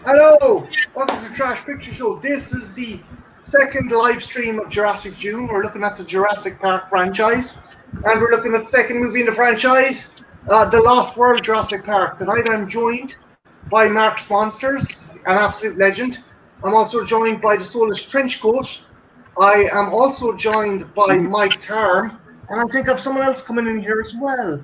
Hello, welcome to Trash Picture Show. This is the second live stream of Jurassic June. We're looking at the Jurassic Park franchise, and we're looking at the second movie in the franchise, The Lost World Jurassic Park. Tonight I'm joined by Mark Monsters, an absolute legend. I'm also joined by the Soulless Trenchcoat. I am also joined by Mike Tarm, and I think I have someone else coming in here as well.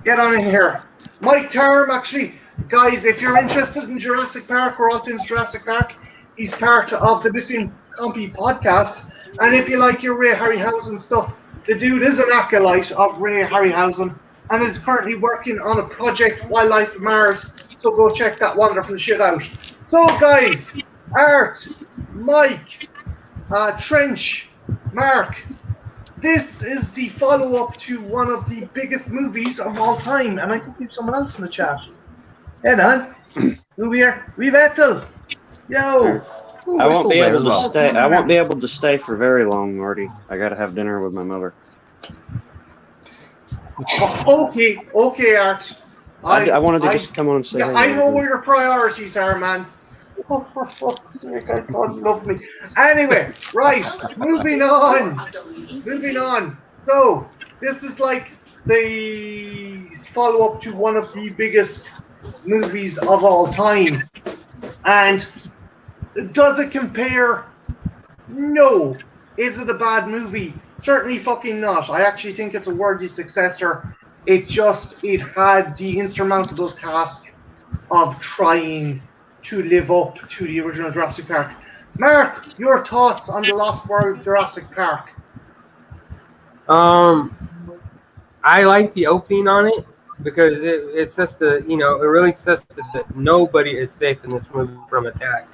Get on in here. Mike Tarm, actually, guys, if you're interested in Jurassic Park or all things Jurassic Park, he's part of the Missing Compy podcast. And if you like your Ray Harryhausen stuff, the dude is an acolyte of Ray Harryhausen and is currently working on a project, Wildlife Mars. So go check that wonderful shit out. So, guys, Art, Mike, Trench, Mark, this is the follow-up to one of the biggest movies of all time, and I think we have someone else in the chat. Hey, man. Who here? We've Ethel. Yo. Ooh, I won't be able to stay. I won't be able to stay for very long, Marty. I gotta have dinner with my mother. Okay, Art. I wanted to just come on and say. Yeah, I know where your priorities are, man. Oh, for fuck's sake, I God love me. Anyway, right, moving on. So, this is like the follow-up to one of the biggest movies of all time. And does it compare? No. Is it a bad movie? Certainly fucking not. I actually think it's a worthy successor. It had the insurmountable task of trying to live up to the original Jurassic Park. Mark, your thoughts on the Lost World Jurassic Park? I like the opening on it because it says it really says that nobody is safe in this movie from attack.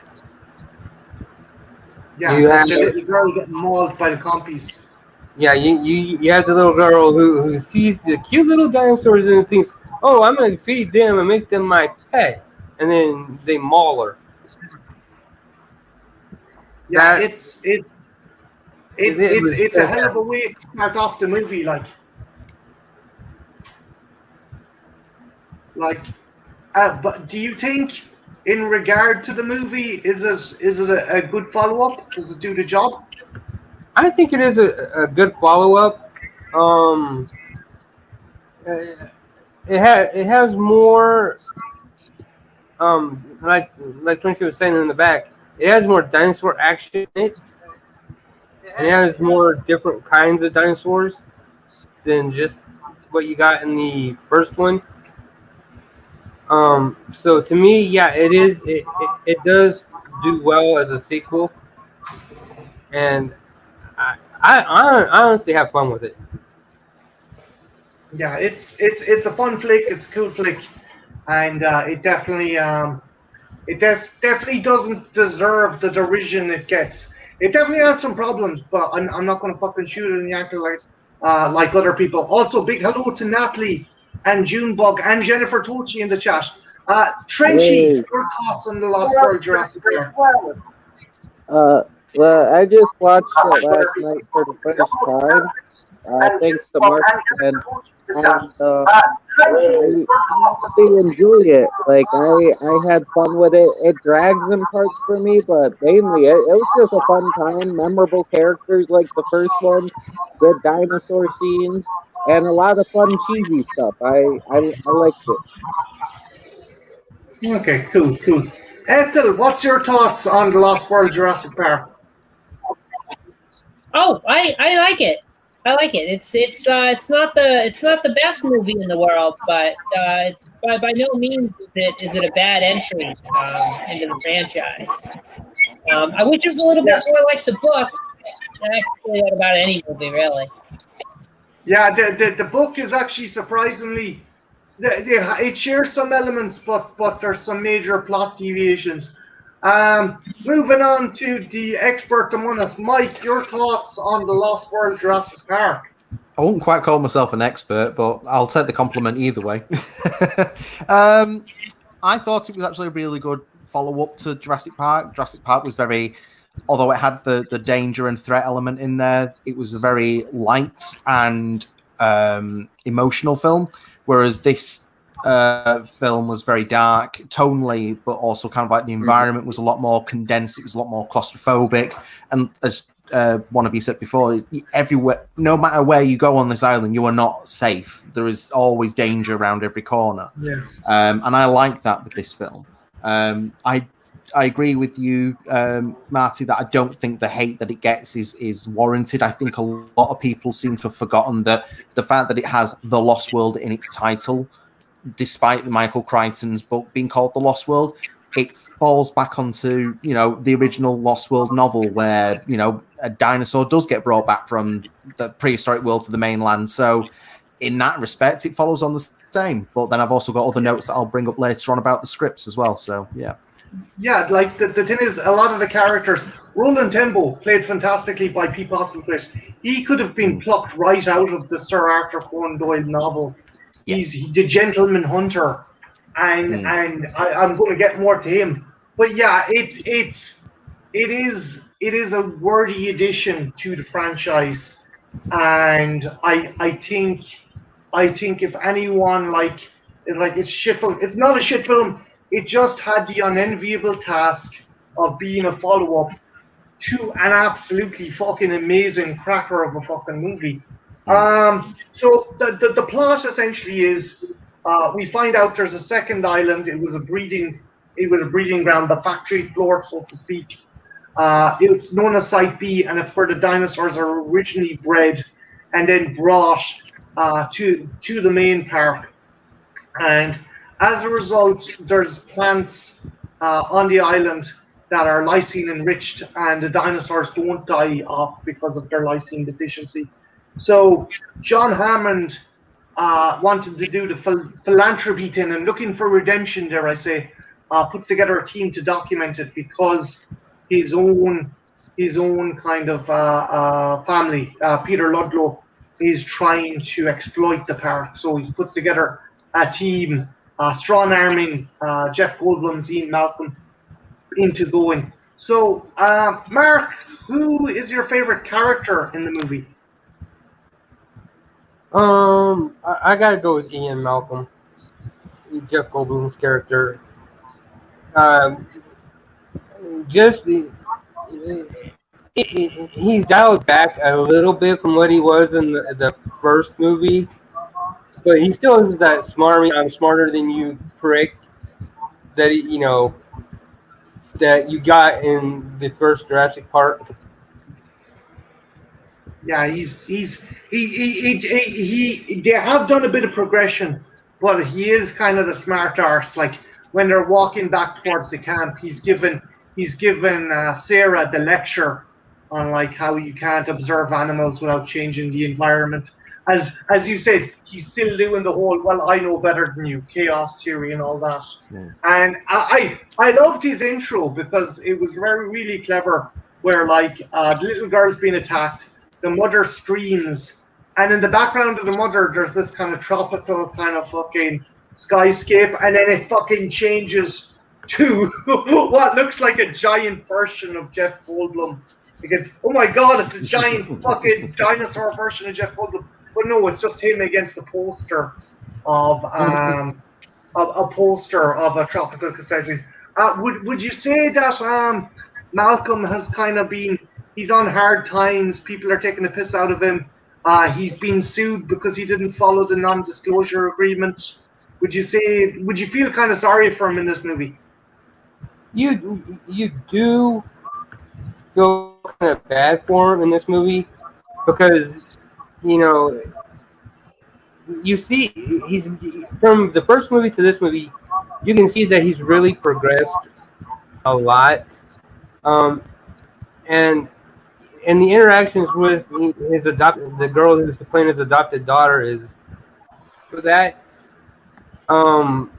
Yeah, the little girl getting mauled by the compies. Yeah, you have the little girl who sees the cute little dinosaurs and thinks, "Oh, I'm gonna feed them and make them my pet," and then they maul her. Yeah, it's a hell of a way to start off the movie, but do you think, in regard to the movie, is it a good follow-up? Does it do the job? I think it is a good follow-up. It has more, like Trinity was saying in the back, it has more dinosaur action in it. And it has more different kinds of dinosaurs than just what you got in the first one. So to me, yeah, it does do well as a sequel, and I honestly have fun with it. Yeah, it's a fun flick. It's a cool flick, and it definitely definitely doesn't deserve the derision it gets. It definitely has some problems, but I'm not going to fucking shoot it in the ankle like other people. Also, big hello to Natalie and Junebug and Jennifer Tochi in the chat. Trenchy, your thoughts on the Lost World Jurassic Park? Well, I just watched it last night for the first time. Thanks to Mark, and I honestly enjoy it. Like I had fun with it. It drags in parts for me, but mainly it was just a fun time. Memorable characters like the first one, good dinosaur scenes, and a lot of fun cheesy stuff. I liked it. Okay, cool. Ethel, what's your thoughts on the Lost World Jurassic Park? Oh, I like it. I like it. It's not the best movie in the world, but it's by no means is it a bad entry into the franchise. I wish it was a little bit more like the book. And I can say that about any movie, really. Yeah, the book is actually surprisingly, it shares some elements, but there's some major plot deviations. Moving on to the expert among us, Mike, your thoughts on the Lost World Jurassic Park? I wouldn't quite call myself an expert, but I'll take the compliment either way. I thought it was actually a really good follow-up to Jurassic Park. Jurassic Park was very, although it had the danger and threat element in there, it was a very light and emotional film, whereas this film was very dark tonally, but also kind of like the environment was a lot more condensed. It was a lot more claustrophobic, and as Wannabe said before, everywhere, no matter where you go on this island, you are not safe. There is always danger around every corner. Yes. And I like that with this film. I agree with you, Marty, that I don't think the hate that it gets is warranted. I think a lot of people seem to have forgotten that the fact that it has The Lost World in its title, despite Michael Crichton's book being called The Lost World, it falls back onto, the original Lost World novel where, a dinosaur does get brought back from the prehistoric world to the mainland. So in that respect, it follows on the same. But then I've also got other notes that I'll bring up later on about the scripts as well. So, yeah. Yeah, like the thing is, a lot of the characters, Roland Tembo, played fantastically by P. Postlethwaite. He could have been plucked right out of the Sir Arthur Conan Doyle novel. Yeah. He's the gentleman hunter, and I'm going to get more to him. But yeah, it is a worthy addition to the franchise, and I think if anyone like it's shit film, it's not a shit film. It just had the unenviable task of being a follow-up to an absolutely fucking amazing cracker of a fucking movie. So the plot essentially is we find out there's a second island. It was a breeding ground, the factory floor, so to speak. It's known as Site B, and it's where the dinosaurs are originally bred and then brought to the main park. And as a result, there's plants on the island that are lysine enriched, and the dinosaurs don't die off because of their lysine deficiency. So John Hammond wanted to do the philanthropy thing and looking for redemption, dare I say, puts together a team to document it because his own kind of family, Peter Ludlow, is trying to exploit the park. So he puts together a team, strong arming Jeff Goldblum's Ian Malcolm into going. So, Mark, who is your favorite character in the movie? I gotta go with Ian Malcolm, Jeff Goldblum's character. Just he's dialed back a little bit from what he was in the first movie, but he still has that smarmy, I'm smarter than you prick that that you got in the first Jurassic Park. Yeah, they have done a bit of progression, but he is kind of the smart arse. Like when they're walking back towards the camp, he's given Sarah the lecture on like how you can't observe animals without changing the environment. As you said, he's still doing the whole "well, I know better than you" chaos theory and all that. Yeah. And I loved his intro because it was really clever. Where like the little girl's being attacked, the mother screams, and in the background of the mother, there's this kind of tropical kind of fucking skyscape, and then it fucking changes to what looks like a giant version of Jeff Goldblum. Because oh my god, it's a giant fucking dinosaur version of Jeff Goldblum. But no, it's just him against the poster of a tropical catastrophe. Would you say that Malcolm has kind of he's on hard times? People are taking the piss out of him. He's been sued because he didn't follow the non-disclosure agreement. Would you feel kind of sorry for him in this movie? You do feel kind of bad for him in this movie because you see he's from the first movie to this movie, you can see that he's really progressed a lot, and the interactions with the girl who's playing his adopted daughter is for that, and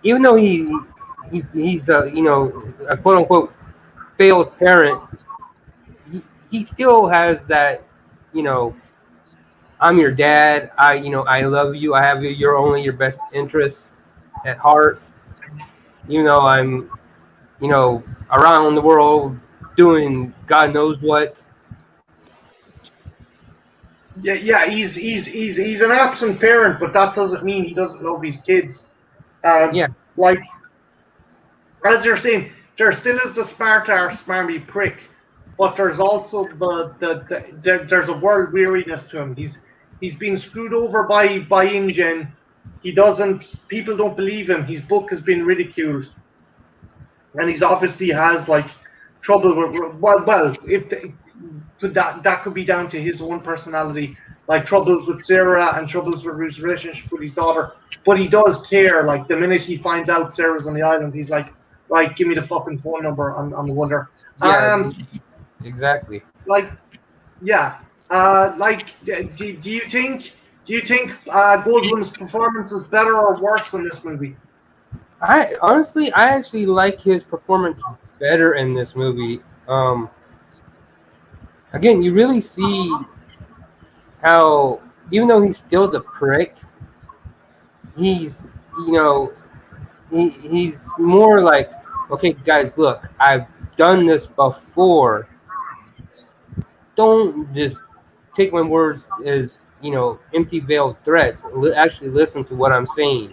even though he's a quote unquote failed parent, he still has that, I'm your dad. I love you. I have you're only your best interests at heart. I'm, around the world doing God knows what. Yeah. He's an absent parent, but that doesn't mean he doesn't love his kids. Yeah. Like as you're saying, there still is the smart arse smarmy prick, but there's also there's a world weariness to him. He's been screwed over by InGen. He doesn't. People don't believe him. His book has been ridiculed, and he's obviously has like trouble with. Well, if that could be down to his own personality, like troubles with Sarah and troubles with his relationship with his daughter. But he does care. Like the minute he finds out Sarah's on the island, he's like, right, give me the fucking phone number. I'm the wonder. Yeah. Exactly. Like, yeah. Do you think Goldblum's performance is better or worse in this movie? I actually like his performance better in this movie. Again, you really see how, even though he's still the prick, he's he's more like, okay, guys, look, I've done this before. Don't just take my words as empty veiled threats. Actually, listen to what I'm saying.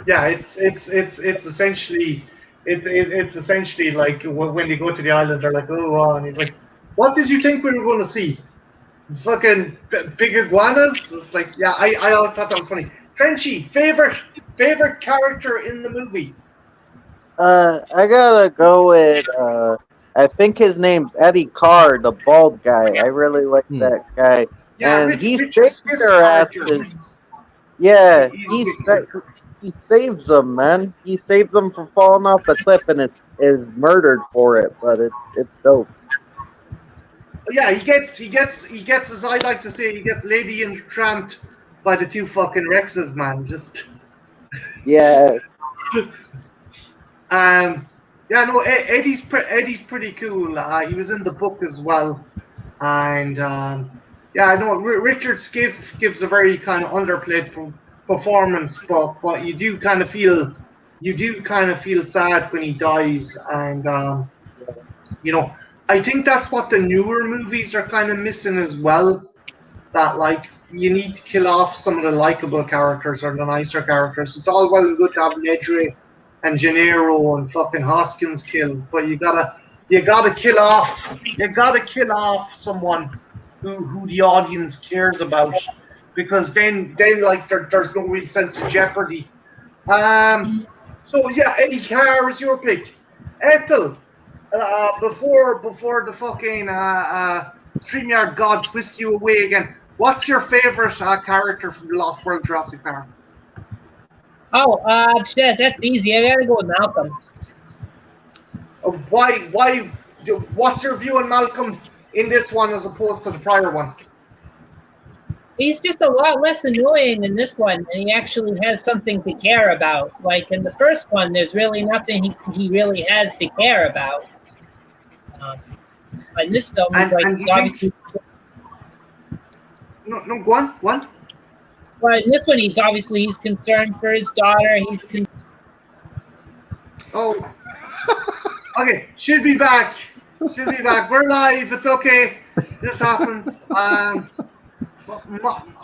Yeah, it's essentially it's essentially like when they go to the island, they're like, oh, wow, and he's like, what did you think we were going to see? Fucking big iguanas? It's like, yeah, I always thought that was funny. Trenchy, favorite character in the movie? I gotta go with I think his name's Eddie Carr, the bald guy. I really like that guy. Yeah, and he Richard saves Schiff's their character. asses. Yeah, He's he saves them, man. He saves them from falling off the cliff and is murdered for it, but it's dope. Yeah, he gets as I like to say, he gets lady entramped by the two fucking Rexes, man. Just Yeah. Yeah, no, Eddie's pretty cool. He was in the book as well, and yeah, I know Richard Schiff gives a very kind of underplayed performance, but you do kind of feel sad when he dies, and I think that's what the newer movies are kind of missing as well. That like you need to kill off some of the likable characters or the nicer characters. It's all well and good to have Nedry and Gennaro and fucking Hoskins killed, but you gotta kill off someone who the audience cares about, because then like there's no real sense of jeopardy. So yeah, Eddie Carr is your pick. Ethel, before the fucking StreamYard gods whisk you away again, what's your favorite character from the Lost World Jurassic Park? Oh, shit, that's easy. I gotta go with Malcolm. Why? What's your view on Malcolm in this one as opposed to the prior one? He's just a lot less annoying in this one, and he actually has something to care about. Like in the first one, there's really nothing he really has to care about. In this film, he's obviously. No, go on. What? Well, in this one, he's concerned for his daughter. Oh. Okay, she'll be back. We're live. It's okay. This happens. I'll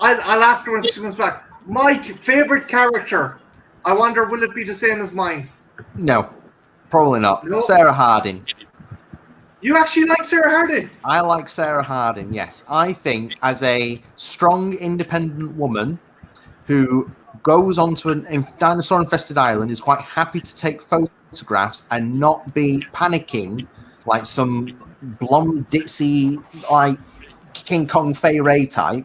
ask her when she comes back. Mike, favorite character? I wonder, will it be the same as mine? No, probably not. Nope. Sarah Harding. You actually like Sarah Harding? I like Sarah Harding, yes. I think as a strong, independent woman who goes onto a dinosaur-infested island, is quite happy to take photographs and not be panicking like some blonde, ditzy, like King Kong Fay Ray type.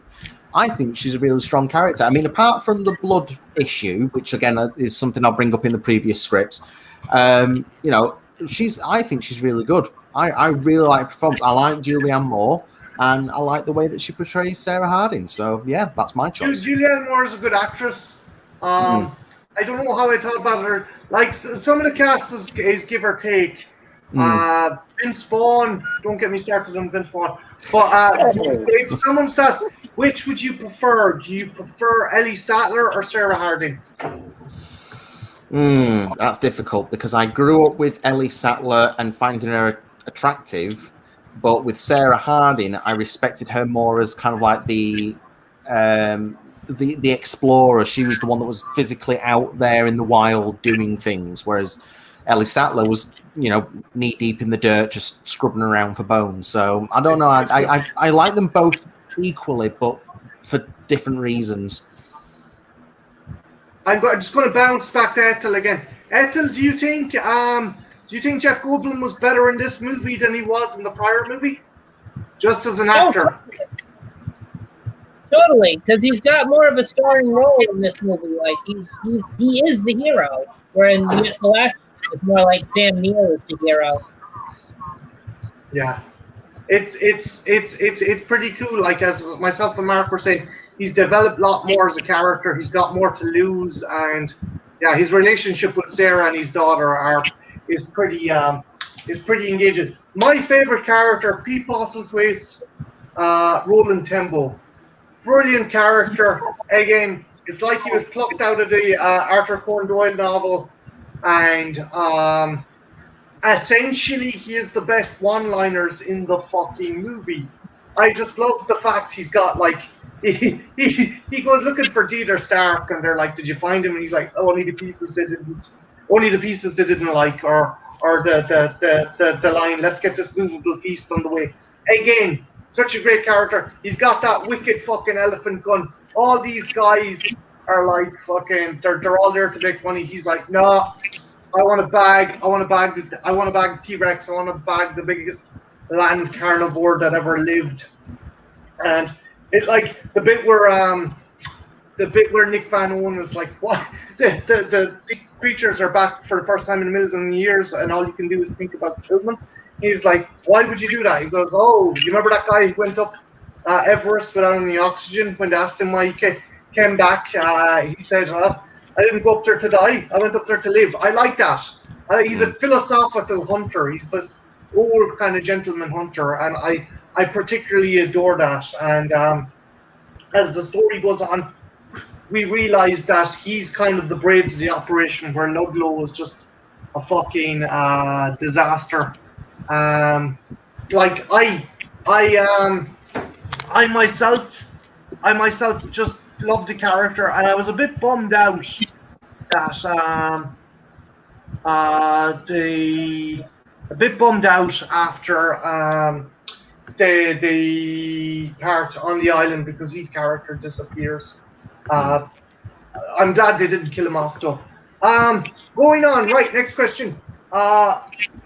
I think she's a really strong character. I mean, apart from the blood issue, which again is something I'll bring up in the previous scripts, I think she's really good. I really like her performance. I like Julianne Moore, and I like the way that she portrays Sarah Harding. So yeah, that's my choice. Julianne Moore is a good actress. I don't know how I thought about her. Like some of the cast is give or take. Vince Vaughn, don't get me started on Vince Vaughn. But if someone says, which would you prefer? Do you prefer Ellie Statler or Sarah Harding? That's difficult because I grew up with Ellie Sattler and finding her attractive, But with Sarah Harding, I respected her more as kind of like the explorer. She was the one that was physically out there in the wild doing things, whereas Ellie Sattler was, knee deep in the dirt, just scrubbing around for bones. So I don't know. I like them both equally, but for different reasons. I'm just going to bounce back to Ethel again. Ethel, do you think Jeff Goldblum was better in this movie than he was in the prior movie? Just as an actor. Totally, because he's got more of a starring role in this movie. Like he is the hero, where in the last it's more like Sam Neill is the hero. Yeah, it's pretty cool. Like as myself and Mark were saying, he's developed a lot more as a character. He's got more to lose, and yeah, his relationship with Sarah and his daughter is pretty engaging. My favorite character, Pete Postlethwaite's Roland Tembo. Brilliant character. Again, it's like he was plucked out of the Arthur Conan Doyle novel, and essentially he is the best one-liners in the fucking movie. I just love the fact he's got like he goes looking for Dieter Stark, and they're like, "Did you find him?" And he's like, "Oh, only the pieces they didn't like," or the line, "Let's get this movable feast on the way." Again, such a great character. He's got that wicked fucking elephant gun. All these guys are like fucking. They're all there to make money. He's like, no, I want to bag the T-Rex. I want to bag the biggest land carnivore that ever lived. And it like the bit where Nick Van Owen was like, what? The creatures are back for the first time in a million years, and all you can do is think about killing them. He's like, why would you do that? He goes, oh, you remember that guy who went up Everest without any oxygen? When they asked him why he came back, he said, I didn't go up there to die. I went up there to live. I like that. He's a philosophical hunter. He's this old kind of gentleman hunter, and I particularly adore that. And as the story goes on, we realize that he's kind of the brains of the operation, where Ludlow was just a fucking disaster. Like I myself just loved the character, and I was a bit bummed out that after the part on the island, because his character disappears. I'm glad they didn't kill him off though. Going on, right, next question.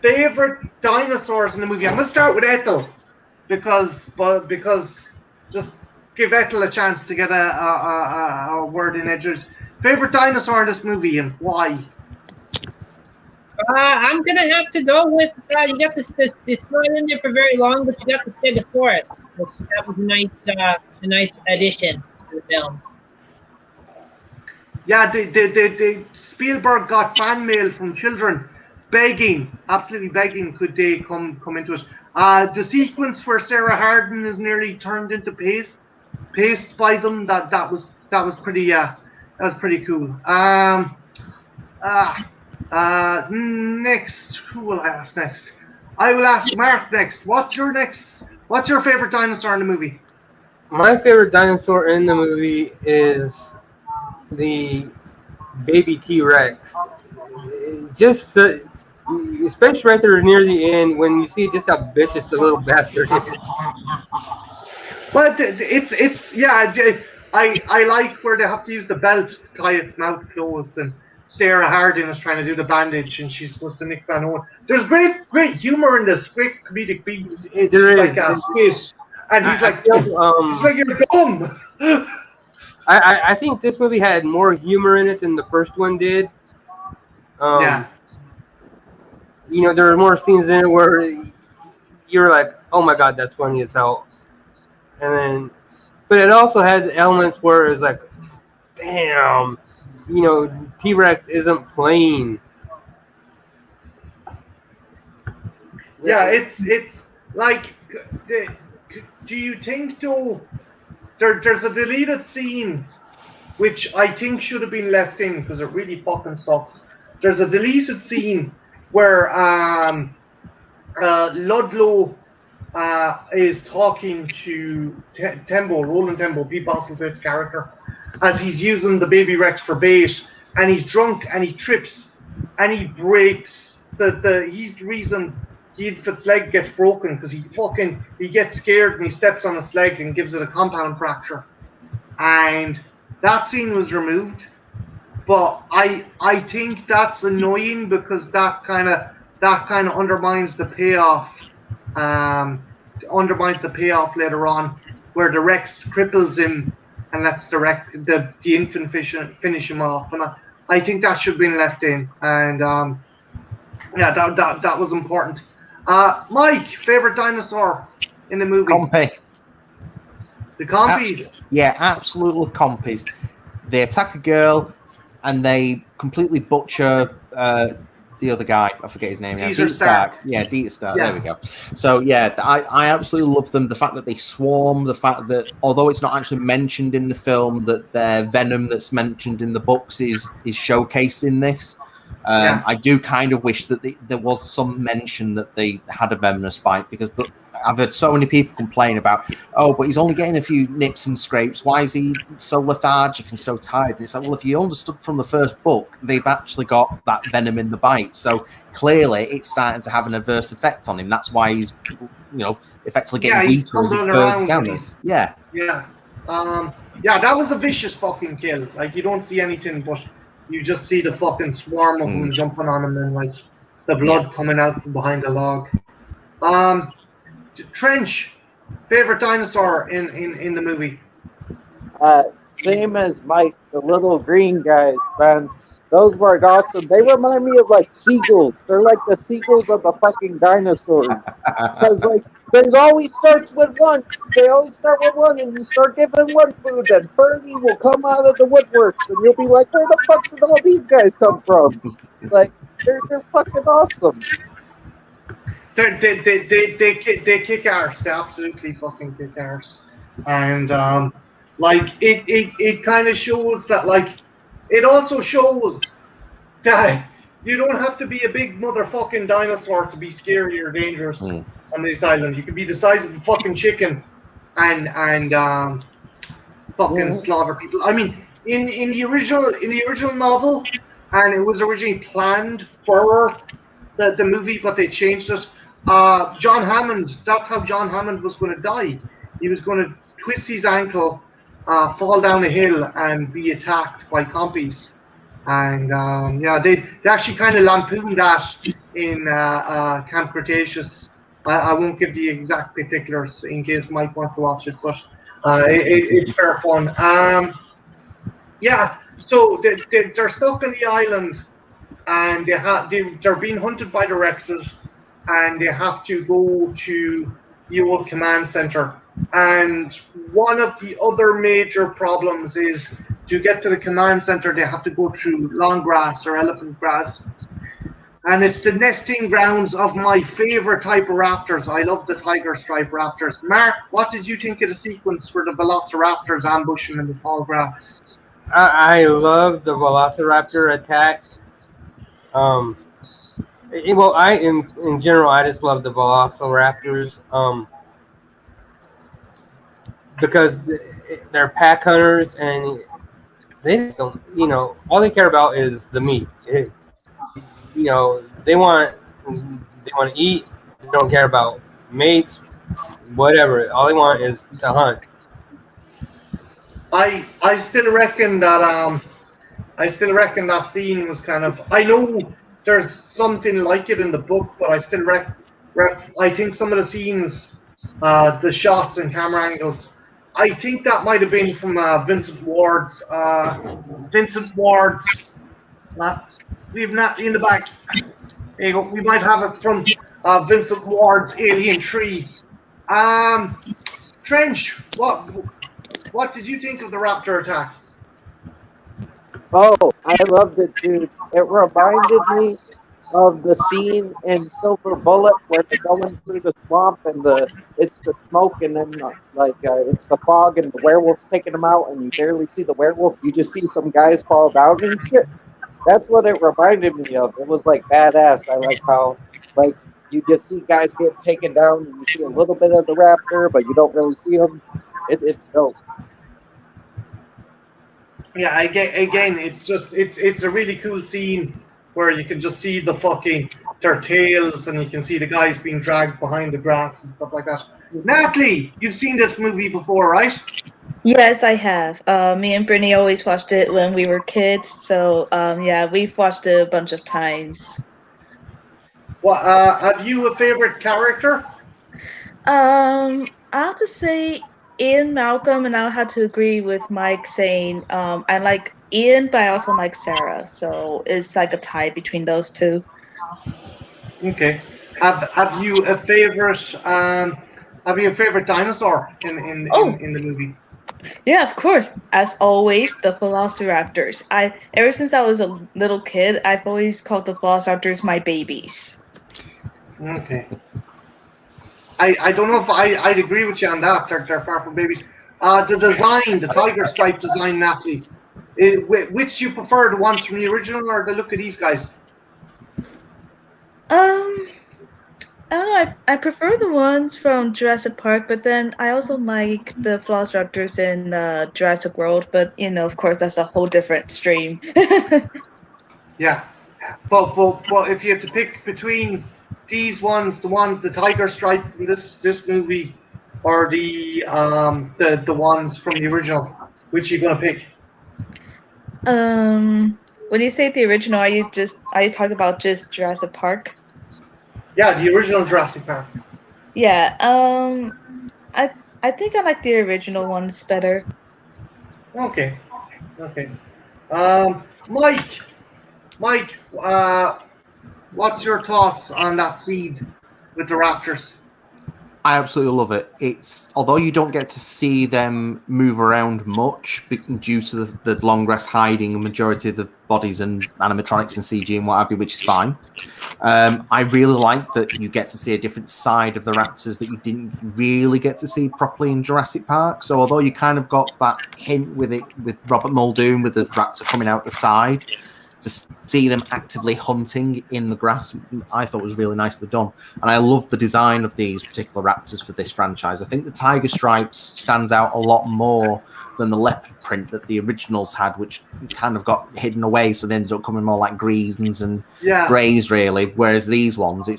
Favorite dinosaurs in the movie? I'm gonna start with Ethel because just give Ethel a chance to get a word in edges. Favorite dinosaur in this movie and why? I'm gonna have to go with you got this. It's not in there for very long, but you got the Stegosaurus. That was a nice addition to the film. Yeah, the Spielberg got fan mail from children absolutely begging, could they come into it. The sequence where Sarah Harding is nearly turned into paste by them, that was pretty cool. Next, who will I ask next? I will ask Mark next. What's your favorite dinosaur in the movie? My favorite dinosaur in the movie is the baby T-Rex. Just especially right there near the end when you see just how vicious the little bastard is. But it's yeah. I like where they have to use the belt to tie its mouth closed, and Sarah Harding is trying to do the bandage, and she's supposed to Nick Van Owen. There's great humor in this, great comedic beats. There is. Like a space, and he's like, you're dumb. I think this movie had more humor in it than the first one did. Yeah. You know, there were more scenes in it where you're like, oh my god, that's funny as hell. But it also had elements where it's like, damn, you know, T-Rex isn't playing. Yeah, it's like, do you think though, there's a deleted scene which I think should have been left in because it really fucking sucks. There's a deleted scene where Ludlow is talking to Tembo, Roland Tembo, Pete Bostle's character, as he's using the baby Rex for bait, and he's drunk and he trips and he breaks he's the reason the infant's leg gets broken because he gets scared and he steps on its leg and gives it a compound fracture. And that scene was removed. But I think that's annoying because that kind of undermines the payoff. Undermines the payoff later on, where the Rex cripples him and lets the infant finish him off. And I think that should have been left in. And yeah, that was important. Mike, favorite dinosaur in the movie? Compy. The Compies. Yeah, absolutely Compies. They attack a girl and they completely butcher the other guy. I forget his name now. Dieter Stark. Yeah, Dieter Stark. Yeah. There we go. So yeah, I absolutely love them. The fact that they swarm, the fact that although it's not actually mentioned in the film, that their venom that's mentioned in the books is showcased in this. I do kind of wish that there was some mention that they had a venomous bite, because I've heard so many people complain about, oh, but he's only getting a few nips and scrapes. Why is he so lethargic and so tired? And it's like, well, if you understood from the first book, they've actually got that venom in the bite. So clearly it's starting to have an adverse effect on him. That's why he's, effectively getting weaker as it burns down. Yeah. Yeah. That was a vicious fucking kill. Like, you don't see anything, but you just see the fucking swarm of them jumping on him and, like, the blood coming out from behind the log. Trench, favorite dinosaur in the movie? Same as Mike, the little green guys, man. Those were awesome. They remind me of, like, seagulls. They're like the seagulls of the fucking dinosaurs. Because, like, there's always starts with one. They always start with one, and you start giving them one food, and Bernie will come out of the woodworks, and you'll be like, where the fuck did all these guys come from? Like, they're fucking awesome. They kick arse. They absolutely fucking kick arse. And like it kind of shows that, like, it also shows that you don't have to be a big motherfucking dinosaur to be scary or dangerous on this island. You can be the size of a fucking chicken and fucking slaughter people. I mean, in the original novel, and it was originally planned for the movie, but they changed it. John Hammond, that's how John Hammond was going to die. He was going to twist his ankle, fall down a hill, and be attacked by Compies. And they actually kind of lampooned that in Camp Cretaceous. I won't give the exact particulars in case Mike wants to watch it, but it's fair fun. So they're stuck on the island, and they're being hunted by the Rexes, and they have to go to the old command center. And one of the other major problems is, to get to the command center, they have to go through long grass or elephant grass. And it's the nesting grounds of my favorite type of raptors. I love the tiger stripe raptors. Mark, what did you think of the sequence for the velociraptors ambushing in the tall grass? I love the velociraptor attacks. In general, I just love the velociraptors. Because they're pack hunters, and they just don't, all they care about is the meat. They want to eat. They don't care about mates, whatever. All they want is to hunt. I still reckon that scene was kind of. I know there's something like it in the book, but I still I think some of the scenes, the shots and camera angles, I think that might have been from Vincent Ward's. We've not in the back. There you go. We might have it from Vincent Ward's Alien 3. Trench, what did you think of the raptor attack? Oh, I loved it, dude. It reminded me of the scene in Silver Bullet where they're going through the swamp and it's the smoke, and then it's the fog and the werewolf's taking them out, and you barely see the werewolf. You just see some guys fall down and shit. That's what it reminded me of. It was like badass. I like how you just see guys get taken down, and you see a little bit of the raptor, but you don't really see them. It's dope. Yeah, again, it's a really cool scene where you can just see their tails, and you can see the guys being dragged behind the grass and stuff like that. Natalie, you've seen this movie before, right? Yes, I have. Me and Brittany always watched it when we were kids, so yeah, we've watched it a bunch of times. Well, have you a favorite character? I have to say Ian Malcolm, and I'll have to agree with Mike saying I like Ian, but I also like Sarah, so it's like a tie between those two. Okay. Have you a favorite dinosaur Oh, in the movie? yeah, of course. As always, the Velociraptors. Ever since I was a little kid, I've always called the Velociraptors my babies. Okay. I don't know if I'd agree with you on that. They're far from babies. The design, the tiger stripe design, Natalie. Which do you prefer, the ones from the original or the look of these guys? Um, I prefer the ones from Jurassic Park, but then I also like the Velociraptors in Jurassic World. But of course, that's a whole different stream. Yeah. But if you have to pick between these ones, the tiger stripe from this movie, or the ones from the original, which are you gonna pick? When you say the original, are you talking about just Jurassic Park? Yeah, the original Jurassic Park. Yeah. I think I like the original ones better. Okay. Okay. Mike, what's your thoughts on that seed with the raptors? I absolutely love it. It's although you don't get to see them move around much due to the long grass hiding a majority of the bodies and animatronics and CG and what have you, which is fine. I really like that you get to see a different side of the raptors that you didn't really get to see properly in Jurassic Park. So although you kind of got that hint with Robert Muldoon with the raptor coming out the side, to see them actively hunting in the grass, I thought was really nicely done. And I love the design of these particular raptors for this franchise. I think the tiger stripes stands out a lot more than the leopard print that the originals had, which kind of got hidden away, so they ended up coming more like greens and greys, really. Whereas these ones,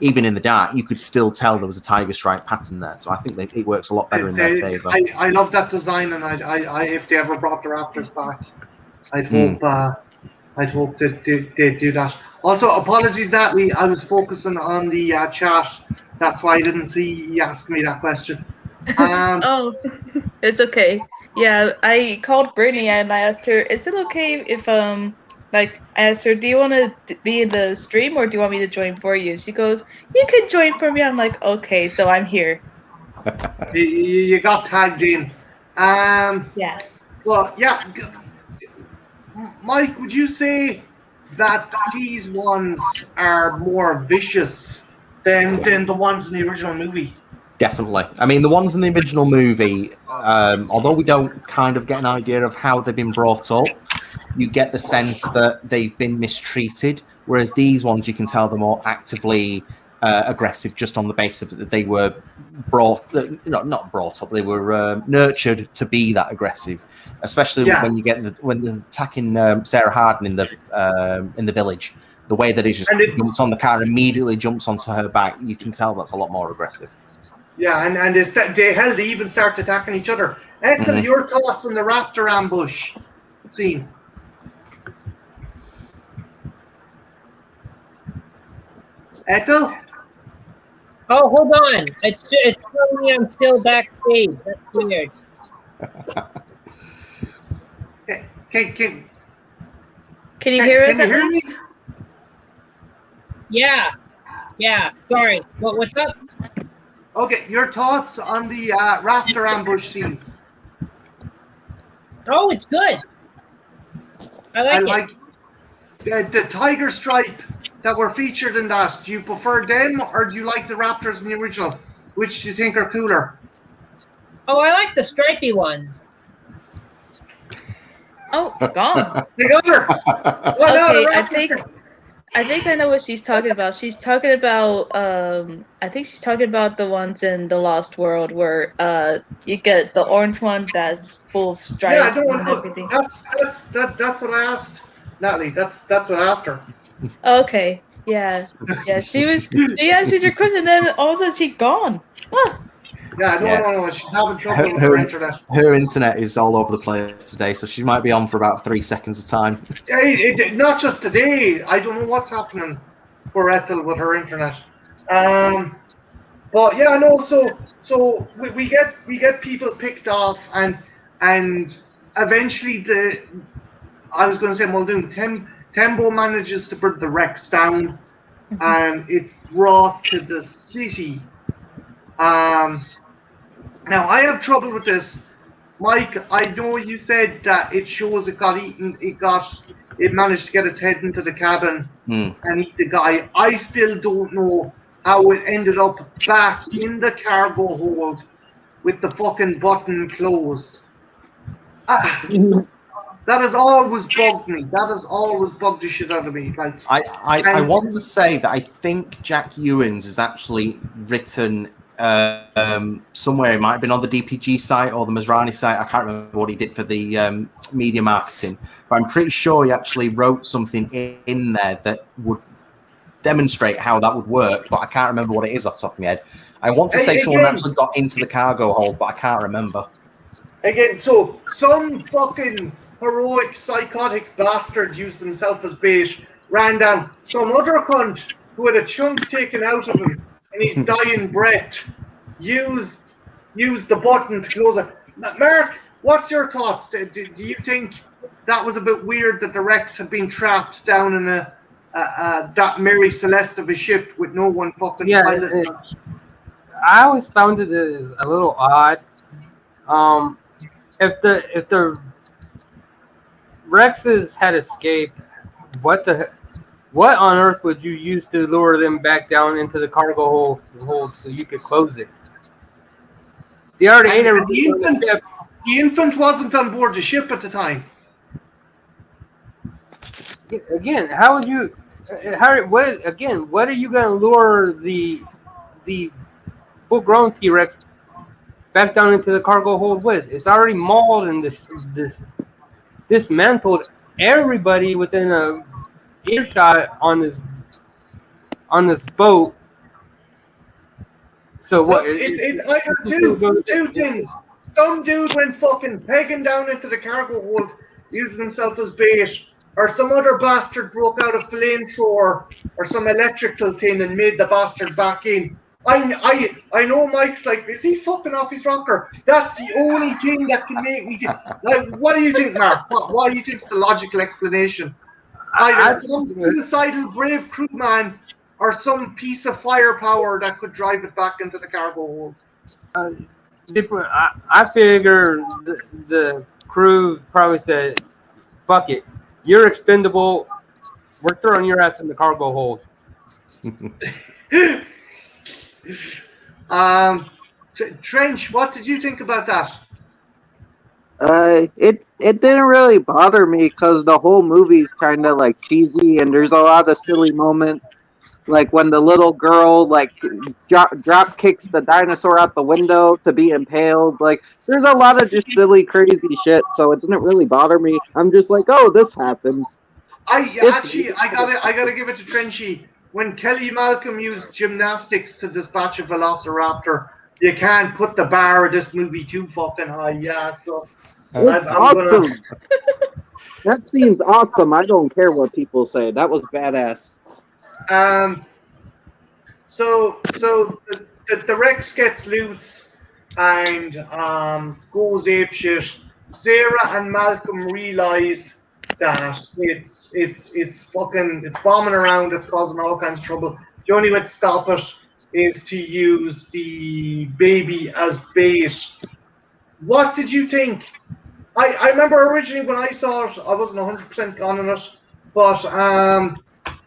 even in the dark, you could still tell there was a tiger stripe pattern there. So I think it works a lot better in their favour. I love that design, and I if they ever brought the raptors back, I'd hope that they do that. Also, apologies, Natalie. I was focusing on the chat. That's why I didn't see you ask me that question. Oh, it's okay. Yeah, I called Brittany and I asked her, "Is it okay if I asked her, do you want to be in the stream or do you want me to join for you?" She goes, "You can join for me." I'm like, "Okay, so I'm here." You got tagged in. Yeah. Well, yeah. Mike, would you say that these ones are more vicious than the ones in the original movie? Definitely. I mean, the ones in the original movie, although we don't kind of get an idea of how they've been brought up, you get the sense that they've been mistreated, whereas these ones, you can tell they're more actively aggressive just on the basis that they were not brought up, they were nurtured to be that aggressive, especially when you get when they're attacking Sarah Harden in the village. The way that he just jumps on the car and immediately jumps onto her back, you can tell that's a lot more aggressive. Yeah, and they even start attacking each other. Ethel, your thoughts on the raptor ambush scene? Ethel? Oh, hold on. It's telling me I'm still backstage. That's weird. Can you hear us? Can you hear me? Yeah. Sorry. What's up? Okay, your thoughts on the raptor ambush scene? Oh, it's good. I like it. The tiger stripe that were featured in that. Do you prefer them or do you like the raptors in the original? Which do you think are cooler? Oh, I like the stripy ones. Oh, gone. The other. Well, Okay, no, I think I know what she's talking about. She's talking about I think she's talking about the ones in the Lost World where you get the orange one that's full of Yeah, I stripes don't want and to. everything. That's what I asked Natalie. That's what I asked her. Okay. Yeah. Yeah, she answered your question, then all of a sudden she's gone. Huh. Yeah, Yeah. no. She's having trouble Her, with her her, internet. her internet is all over the place today, so she might be on for about 3 seconds of time. Not just today. I don't know what's happening for Ethel with her internet. But yeah, no. So we get people picked off, and eventually I was going to say Muldoon. Tembo manages to put the Rex down, and it's brought to the city. Now I have trouble with this, Mike. I know you said that it shows it got eaten. It managed to get its head into the cabin and eat the guy. I still don't know how it ended up back in the cargo hold with the fucking button closed. That has always bugged me. That has always bugged the shit out of me. Like I want to say that I think Jack Ewins is actually written somewhere. It might have been on the DPG site or the Masrani site. I can't remember what he did for the media marketing, but I'm pretty sure he actually wrote something in there that would demonstrate how that would work, but I can't remember what it is off the top of my head. I want to say someone actually got into the cargo hold, but I can't remember. Again, so some fucking heroic psychotic bastard used himself as bait, ran down. Some other cunt who had a chunk taken out of him in his dying breath used the button to close it. Mark, what's your thoughts? Do you think that was a bit weird that the Rex had been trapped down in that Mary Celeste of a ship with no one fucking pilot? I always found it as a little odd. If the Rexes had escaped, what on earth would you use to lure them back down into the cargo hold so you could close it? They already ate the infant wasn't on board the ship at the time. Again, how would you? What are you going to lure the full-grown T-Rex back down into the cargo hold with? It's already mauled and dismantled everybody within a earshot on this boat. So what? It's either two things. Some dude went fucking pegging down into the cargo hold using himself as bait, or some other bastard broke out a flamethrower or some electrical thing and made the bastard back in. I know Mike's like, is he fucking off his rocker? That's the only thing that can make me like. What do you think, Mark? What do you think's the logical explanation? Either some suicidal brave crewman or some piece of firepower that could drive it back into the cargo hold. I figure the crew probably said, "Fuck it, you're expendable. We're throwing your ass in the cargo hold." Trench, what did you think about that? It didn't really bother me because the whole movie's kind of like cheesy and there's a lot of silly moments, like when the little girl like drop kicks the dinosaur out the window to be impaled. Like there's a lot of just silly, crazy shit. So it didn't really bother me. I'm just like, oh, this happened. I gotta give it to Trenchy. When Kelly Malcolm used gymnastics to dispatch a velociraptor, you can't put the bar of this movie too fucking high. Yeah, so it's awesome. That seems awesome. I don't care what people say. That was badass. So the Rex gets loose and goes apeshit. Sarah and Malcolm realize that it's bombing around, it's causing all kinds of trouble. The only way to stop it is to use the baby as bait. What did you think? I remember originally when I saw it, I wasn't 100% gone on it, but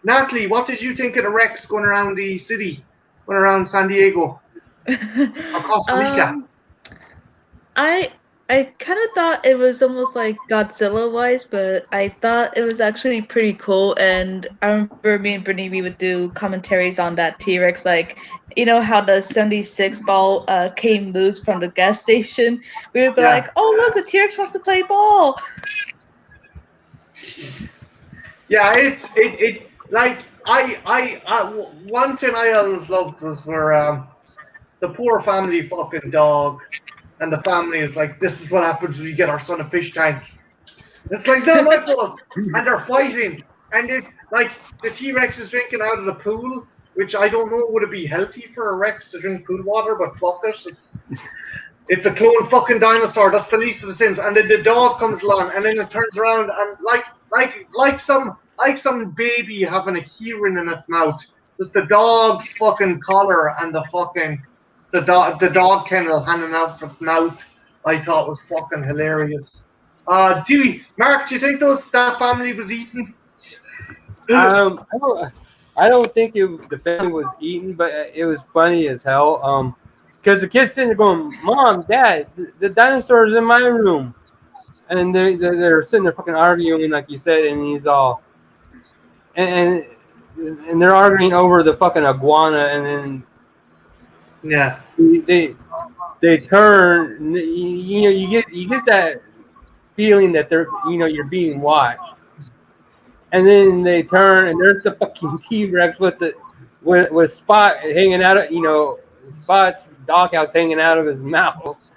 Natalie, what did you think of the Rex going around the city, going around San Diego or Costa Rica? I kind of thought it was almost like Godzilla-wise, but I thought it was actually pretty cool. And I remember me and Brittany, we would do commentaries on that T-Rex, like, you know how the 76 ball came loose from the gas station? We would be Yeah. like, oh, look, the T-Rex wants to play ball. Yeah, it like one thing I always loved was where the poor family fucking dog, and the family is like, this is what happens when you get our son a fish tank. It's like, not my fault, and they're fighting, and it like the T-Rex is drinking out of the pool, which I don't know would it be healthy for a Rex to drink pool water, but fuck it. It's a clone fucking dinosaur. That's the least of the things. And then the dog comes along, and then it turns around and like some baby having a keyring in its mouth. Just the dog's fucking collar and the dog kennel hanging out of its mouth. I thought was fucking hilarious. Mark, do you think that family was eaten? I don't think the family was eaten, but it was funny as hell. Because the kid's sitting there going, "Mom, Dad, the dinosaur's in my room," and they're sitting there fucking arguing, like you said, and he's all, and they're arguing over the fucking iguana, and then Yeah. they turn, you get that feeling that you're being watched, and then they turn and there's the fucking T-Rex with Spot hanging out of Spot's doghouse hanging out of his mouth.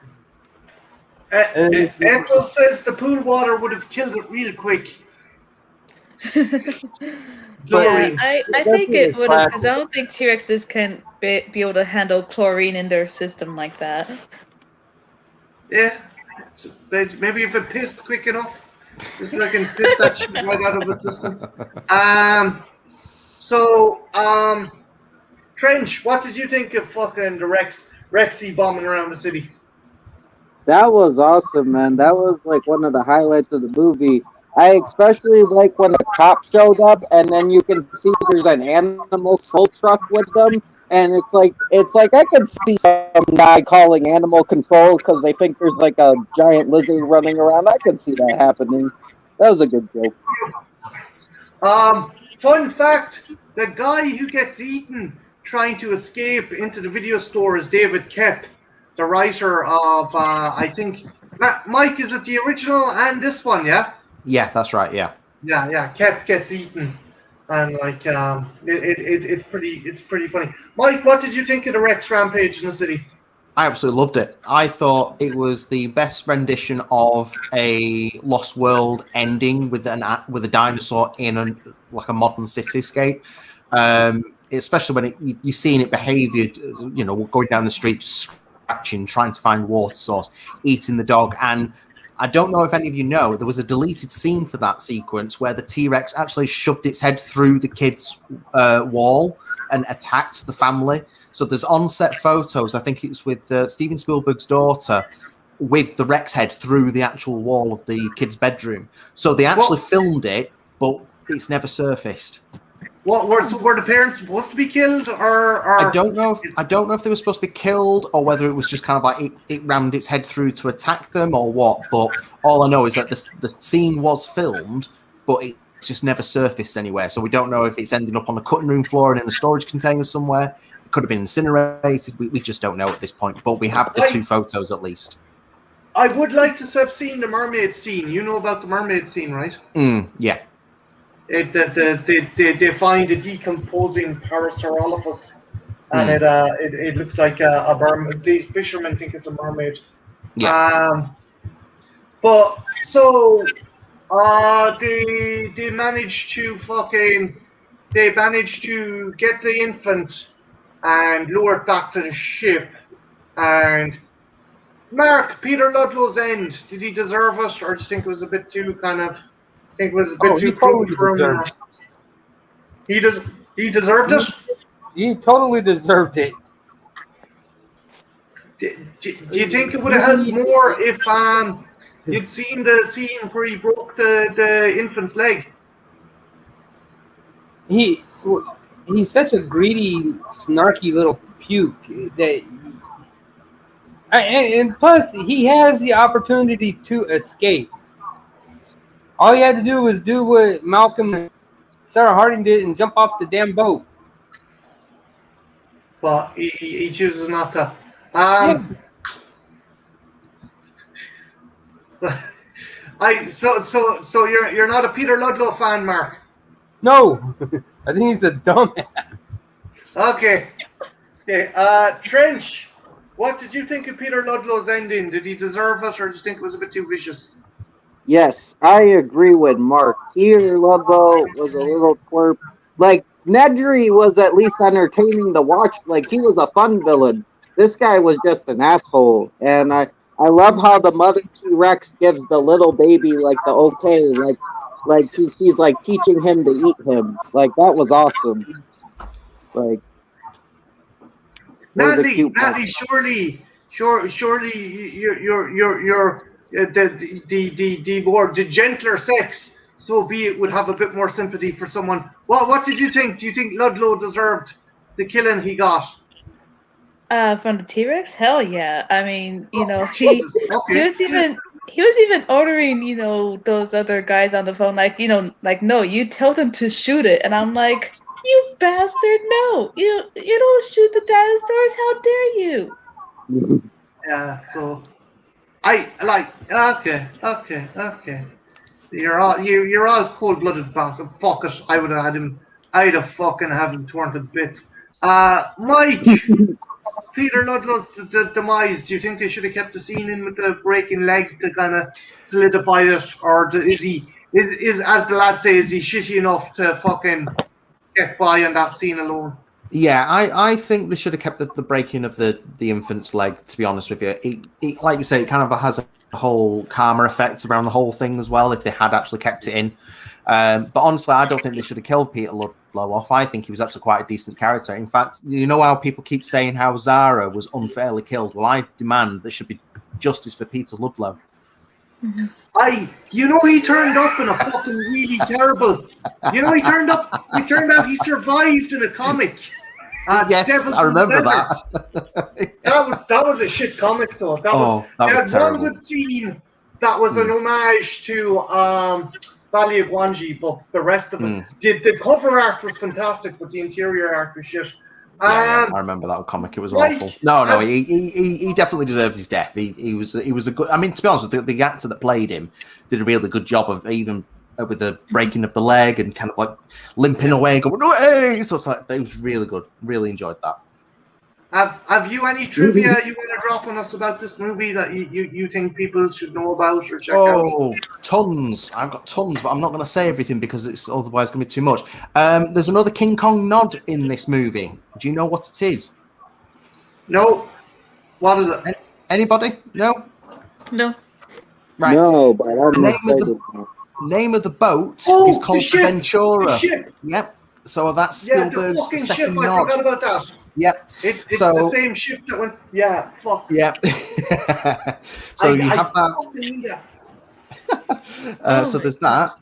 Ethel says the pool water would have killed it real quick. Yeah, I think it would have, because I don't think T-Rexes can be able to handle chlorine in their system like that. Yeah. So maybe if it pissed quick enough, just like piss that shit right out of its system. Trench, what did you think of fucking the Rexy bombing around the city? That was awesome, man. That was like one of the highlights of the movie. I especially like when the cop showed up, and then you can see there's an animal control truck with them, and it's like I could see some guy calling animal control because they think there's like a giant lizard running around. I could see that happening. That was a good joke. Fun fact: the guy who gets eaten trying to escape into the video store is David Koepp, the writer of I think Mike, is it the original and this one? Yeah. Yeah, that's right. Yeah. Yeah. Koepp gets eaten, and like it's pretty funny. Mike, what did you think of the Rex rampage in the city? I absolutely loved it. I thought it was the best rendition of a Lost World ending with a dinosaur in a modern cityscape. Especially when you're seeing it behaviour, going down the street, just scratching, trying to find water source, eating the dog. And I don't know if any of you know, there was a deleted scene for that sequence where the T-Rex actually shoved its head through the kid's wall and attacked the family. So there's on-set photos, I think it was with Steven Spielberg's daughter, with the Rex head through the actual wall of the kid's bedroom. So they actually filmed it, but it's never surfaced. What were the parents supposed to be killed, or I don't know if they were supposed to be killed or whether it was just kind of like it rammed its head through to attack them or what. But all I know is that the scene was filmed, but it's just never surfaced anywhere. So we don't know if it's ended up on the cutting room floor and in a storage container somewhere. It could have been incinerated. We just don't know at this point. But we have the two photos at least. I would like to have seen the mermaid scene. You know about the mermaid scene, right? Yeah. They find a decomposing Parasaurolophus, and it looks like a mermaid. The fishermen think it's a mermaid. Yeah. But so they managed to get the infant and lure it back to the ship. And Mark, Peter Ludlow's end, did he deserve it, or do you think it was a bit too too cruel for him? He deserved it? He totally deserved it. Do you think it would have helped more if you'd seen the scene where he broke the infant's leg? He's such a greedy, snarky little puke that And plus, he has the opportunity to escape. All he had to do was do what Malcolm and Sarah Harding did and jump off the damn boat. But he chooses not to. Yeah. So you're not a Peter Ludlow fan, Mark? No, I think he's a dumbass. Okay. Trench, what did you think of Peter Ludlow's ending? Did he deserve it, or did you think it was a bit too vicious? Yes, I agree with Mark. Peter Ludlow was a little twerp. Like, Nedry was at least entertaining to watch. Like, he was a fun villain. This guy was just an asshole. And I love how the mother T-Rex gives the little baby, like, the okay. Like she's, like, teaching him to eat him. Like, that was awesome. Like, Natalie, surely you're the more the gentler sex, so be it, would have a bit more sympathy for someone. What did you think? Do you think Ludlow deserved the killing he got? From the T-Rex? Hell yeah. I mean, Jesus. Okay. he was even ordering, those other guys on the phone, like, no, you tell them to shoot it. And I'm like, you bastard, no. You don't shoot the dinosaurs, how dare you? Yeah, so I like okay. You're all cold-blooded bastard. Fuck it. I would have had him. I'd have fucking had him torn to bits. Mike, Peter Ludlow's demise. Do you think they should have kept the scene in with the breaking leg to kind of solidify it, or is he as the lads say, is he shitty enough to fucking get by on that scene alone? Yeah, I think they should have kept the breaking of the infant's leg, to be honest with you. It, like you say, it kind of has a whole karma effect around the whole thing as well, if they had actually kept it in. But honestly, I don't think they should have killed Peter Ludlow off. I think he was actually quite a decent character. In fact, you know how people keep saying how Zara was unfairly killed? Well, I demand there should be justice for Peter Ludlow. Mm-hmm. He turned up in a fucking really terrible. He turned out he survived in a comic. Yes, Devils I remember that. that was a shit comic though. That was terrible. One good scene that was an homage to Valley of Gwanji, but the rest of it, the cover art was fantastic, but the interior art was shit. Yeah, I remember that comic. It was awful. No, he definitely deserved his death. He was a good. I mean, to be honest, the actor that played him did a really good job of even with the breaking of the leg and kind of like limping away, going away. So it's like it was really good. Really enjoyed that. Have you any trivia you want to drop on us about this movie that you think people should know about or check out? Oh, tons. I've got tons, but I'm not going to say everything because it's otherwise going to be too much. There's another King Kong nod in this movie. Do you know what it is? No. What is it? Anybody? No? No. Right. No, but I'm name of the boat is called the Ventura. The ship. Yep. So that's Spielberg's the second ship. nod. I forgot about that. Yep. It's the same ship that went. Yeah. Fuck. Yep. So you have that. So there's that.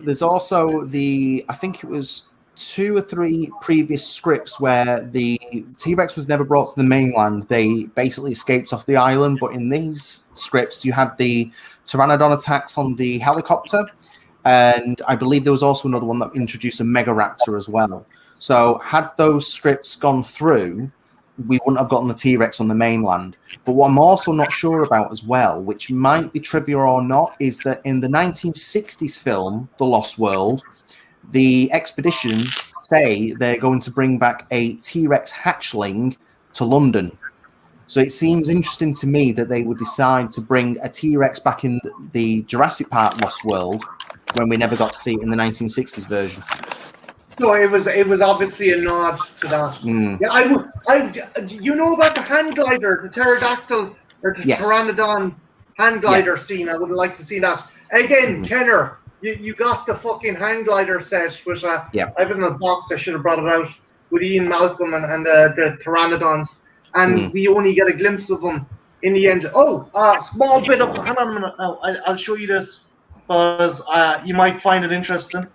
There's also I think it was 2 or 3 previous scripts where the T-Rex was never brought to the mainland. They basically escaped off the island. But in these scripts, you had the Pteranodon attacks on the helicopter. And I believe there was also another one that introduced a Megaraptor as well. So had those scripts gone through, we wouldn't have gotten the T-Rex on the mainland. But what I'm also not sure about as well, which might be trivia or not, is that in the 1960s film, The Lost World, the expedition say they're going to bring back a T-Rex hatchling to London. So it seems interesting to me that they would decide to bring a T-Rex back in the Jurassic Park Lost World when we never got to see it in the 1960s version. No, it was obviously a nod to that. Yeah, you know about the hand glider, the pterodactyl or the pteranodon hand glider scene. I would like to see that again. Kenner, you got the fucking hand glider set, which I have it in a box. I should have brought it out with Ian Malcolm and the pteranodons, and we only get a glimpse of them in the end. Small bit of. Hang on a minute. Now I'll show you this because you might find it interesting.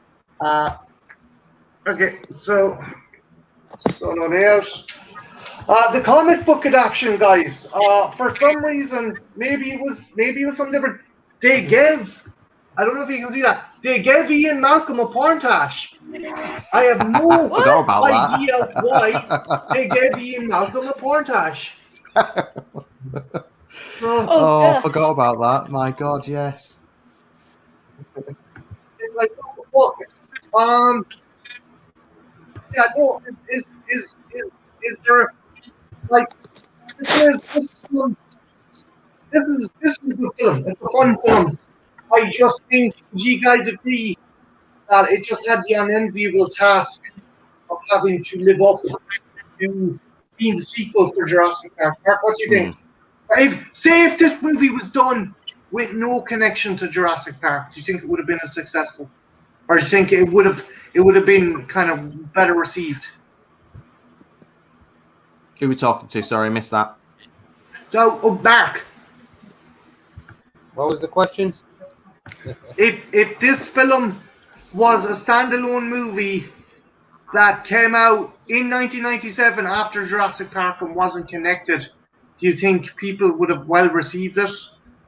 Okay, so sort it out. The comic book adaptation, guys. For some reason, maybe it was something different. They gave. I don't know if you can see that. They gave Ian Malcolm a porntash. I have no Forgot about idea that. why they gave Ian Malcolm a porntash. Oh, gosh. forgot about that. My God, yes. It's like, what the fuck? Yeah, no. Is there like this is the film. It's a fun film. I just think you guys agree that it just had the unenviable task of having to live up to being the sequel for Jurassic Park. Mark, what do you think? If this movie was done with no connection to Jurassic Park, do you think it would have been as successful, or do you think it would have been kind of better received? Who are we talking to? Sorry, I missed that. So, Mark, What was the question? if this film was a standalone movie that came out in 1997 after Jurassic Park and wasn't connected, do you think people would have well received it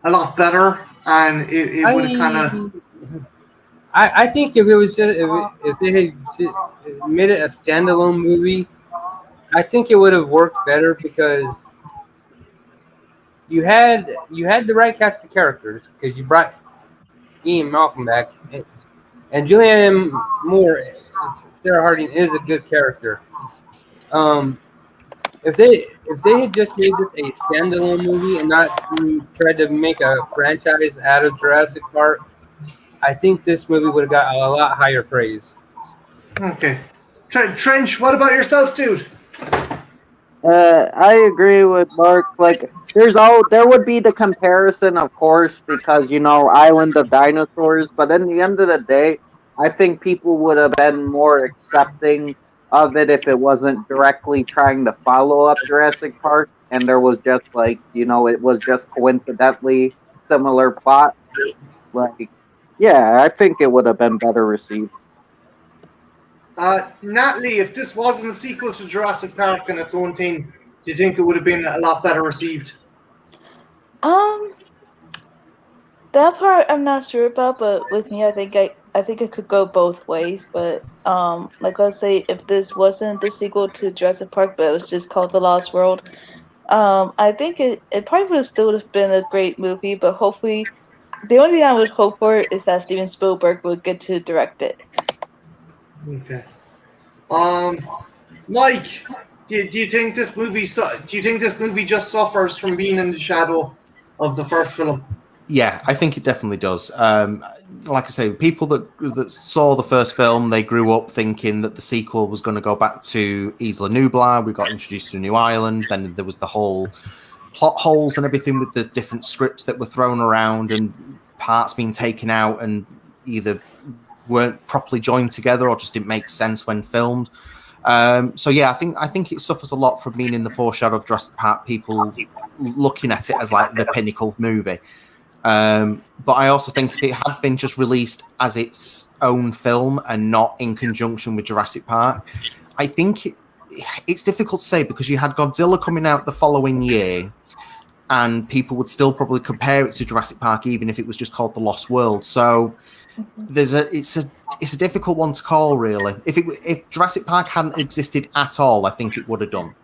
a lot better, and it would have kind of? I think if it was just if they had made it a standalone movie, I think it would have worked better because you had the right cast of characters because you brought Ian Malcolm back and Julianne Moore, Sarah Harding is a good character. If they had just made this a standalone movie and not tried to make a franchise out of Jurassic Park, I think this movie would have got a lot higher praise. Okay, Trench, what about yourself, dude? I agree with Mark. Like, there would be the comparison, of course, because Island of Dinosaurs. But in the end of the day, I think people would have been more accepting of it if it wasn't directly trying to follow up Jurassic Park, and there was just it was just coincidentally similar plot. Like, yeah, I think it would have been better received. Natalie, if this wasn't a sequel to Jurassic Park and its own thing, do you think it would have been a lot better received? That part I'm not sure about, but with me, I think it could go both ways. But like let's say if this wasn't the sequel to Jurassic Park, but it was just called The Lost World, I think it probably would have still have been a great movie. But hopefully, the only thing I would hope for is that Steven Spielberg would get to direct it. Okay. Mike, do you think this movie just suffers from being in the shadow of the first film? Yeah, I think it definitely does. Like I say, people that saw the first film, they grew up thinking that the sequel was going to go back to Isla Nublar. We got introduced to a new island. Then there was the whole plot holes and everything with the different scripts that were thrown around and parts being taken out and either weren't properly joined together or just didn't make sense when filmed. So yeah, I think it suffers a lot from being in the foreshadow of Jurassic Park. People looking at it as like the pinnacle movie. But I also think if it had been just released as its own film and not in conjunction with Jurassic Park, I think it's difficult to say because you had Godzilla coming out the following year and people would still probably compare it to Jurassic Park even if it was just called The Lost World. So it's a difficult one to call, really. If Jurassic Park hadn't existed at all, I think it would have done.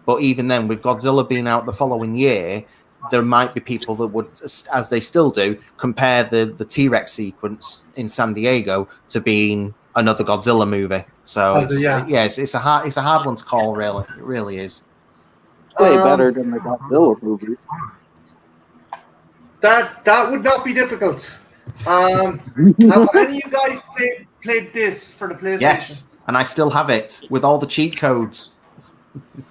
But even then, with Godzilla being out the following year, there might be people that would, as they still do, compare the T-Rex sequence in San Diego to being another Godzilla movie. So it's a hard one to call, really. It really is. Way better than the Godzilla movies. That would not be difficult. Have any of you guys played this for the PlayStation? Yes, and I still have it with all the cheat codes.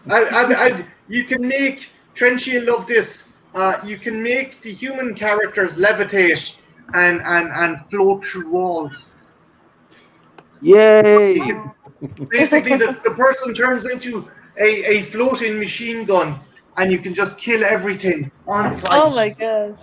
You can make Trenchy will love this. You can make the human characters levitate and float through walls. Yay! Basically, the person turns into a floating machine gun, and you can just kill everything on sight. Oh my gosh!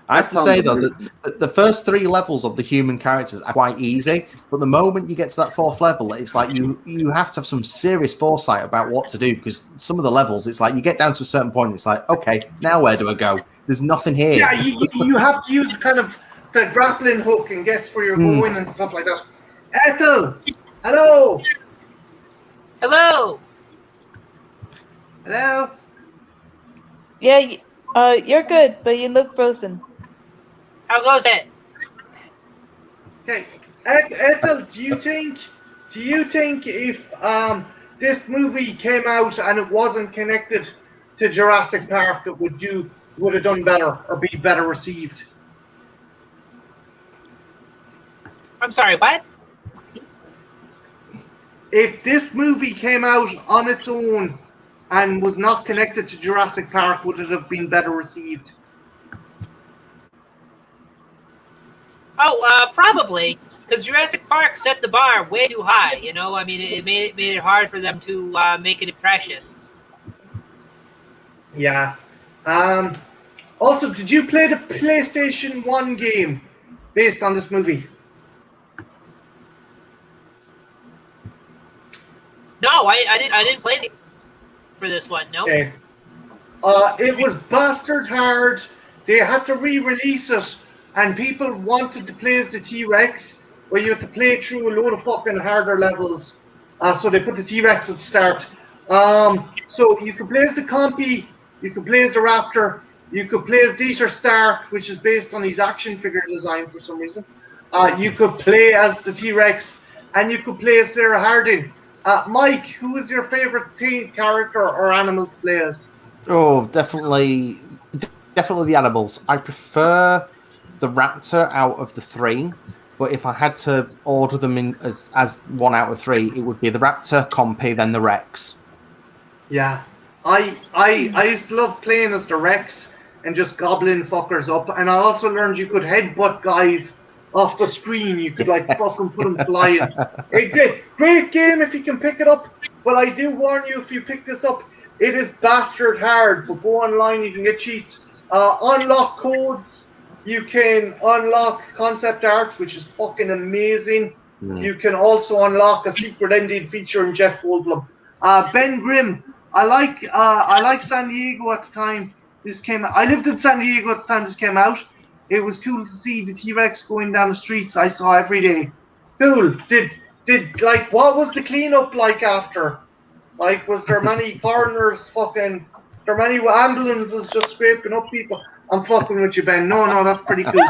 I have to say though that the first 3 levels of the human characters are quite easy, but the moment you get to that 4th level, it's like you have to have some serious foresight about what to do, because some of the levels, it's like you get down to a certain point, it's like, okay, now where do I go? There's nothing here. Yeah, you have to use kind of the grappling hook and guess where you're going and stuff like that. Ethel, hello. Hello. Hello. Yeah, you're good, but you look frozen. How goes it? Okay, Ethel, do you think if this movie came out and it wasn't connected to Jurassic Park, it would have done better or be better received? I'm sorry, what? If this movie came out on its own and was not connected to Jurassic Park, would it have been better received? Oh, probably. Because Jurassic Park set the bar way too high, you know? I mean, it made it hard for them to make an impression. Yeah. Also, did you play the PlayStation 1 game based on this movie? No, I didn't play it for this one, no. Okay. It was bastard hard. They had to re-release it, and people wanted to play as the T-Rex, where you had to play through a load of fucking harder levels. So they put the T-Rex at the start. So you could play as the Compy, you could play as the Raptor, you could play as Dieter Stark, which is based on his action figure design for some reason. You could play as the T-Rex, and you could play as Sarah Harding. Mike, who is your favorite team character or animal to play as? Oh, definitely the animals. I prefer the raptor out of the 3, but if I had to order them in as 1 out of 3, it would be the raptor, Compy, then the Rex. Yeah, I used to love playing as the Rex and just gobbling fuckers up, and I also learned you could headbutt guys off the screen. You could fucking put them flying. Great game if you can pick it up. But I do warn you, if you pick this up, it is bastard hard. But go online, you can get cheats. Unlock codes. You can unlock concept art, which is fucking amazing. You can also unlock a secret ending feature in Jeff Goldblum. Ben Grimm. I like San Diego at the time this came out. I lived in San Diego at the time this came out. It was cool to see the T-Rex going down the streets. I saw every day. Cool. Did what was the cleanup like after? Was there many coroners there many ambulances just scraping up people? I'm fucking with you, Ben. No, that's pretty cool.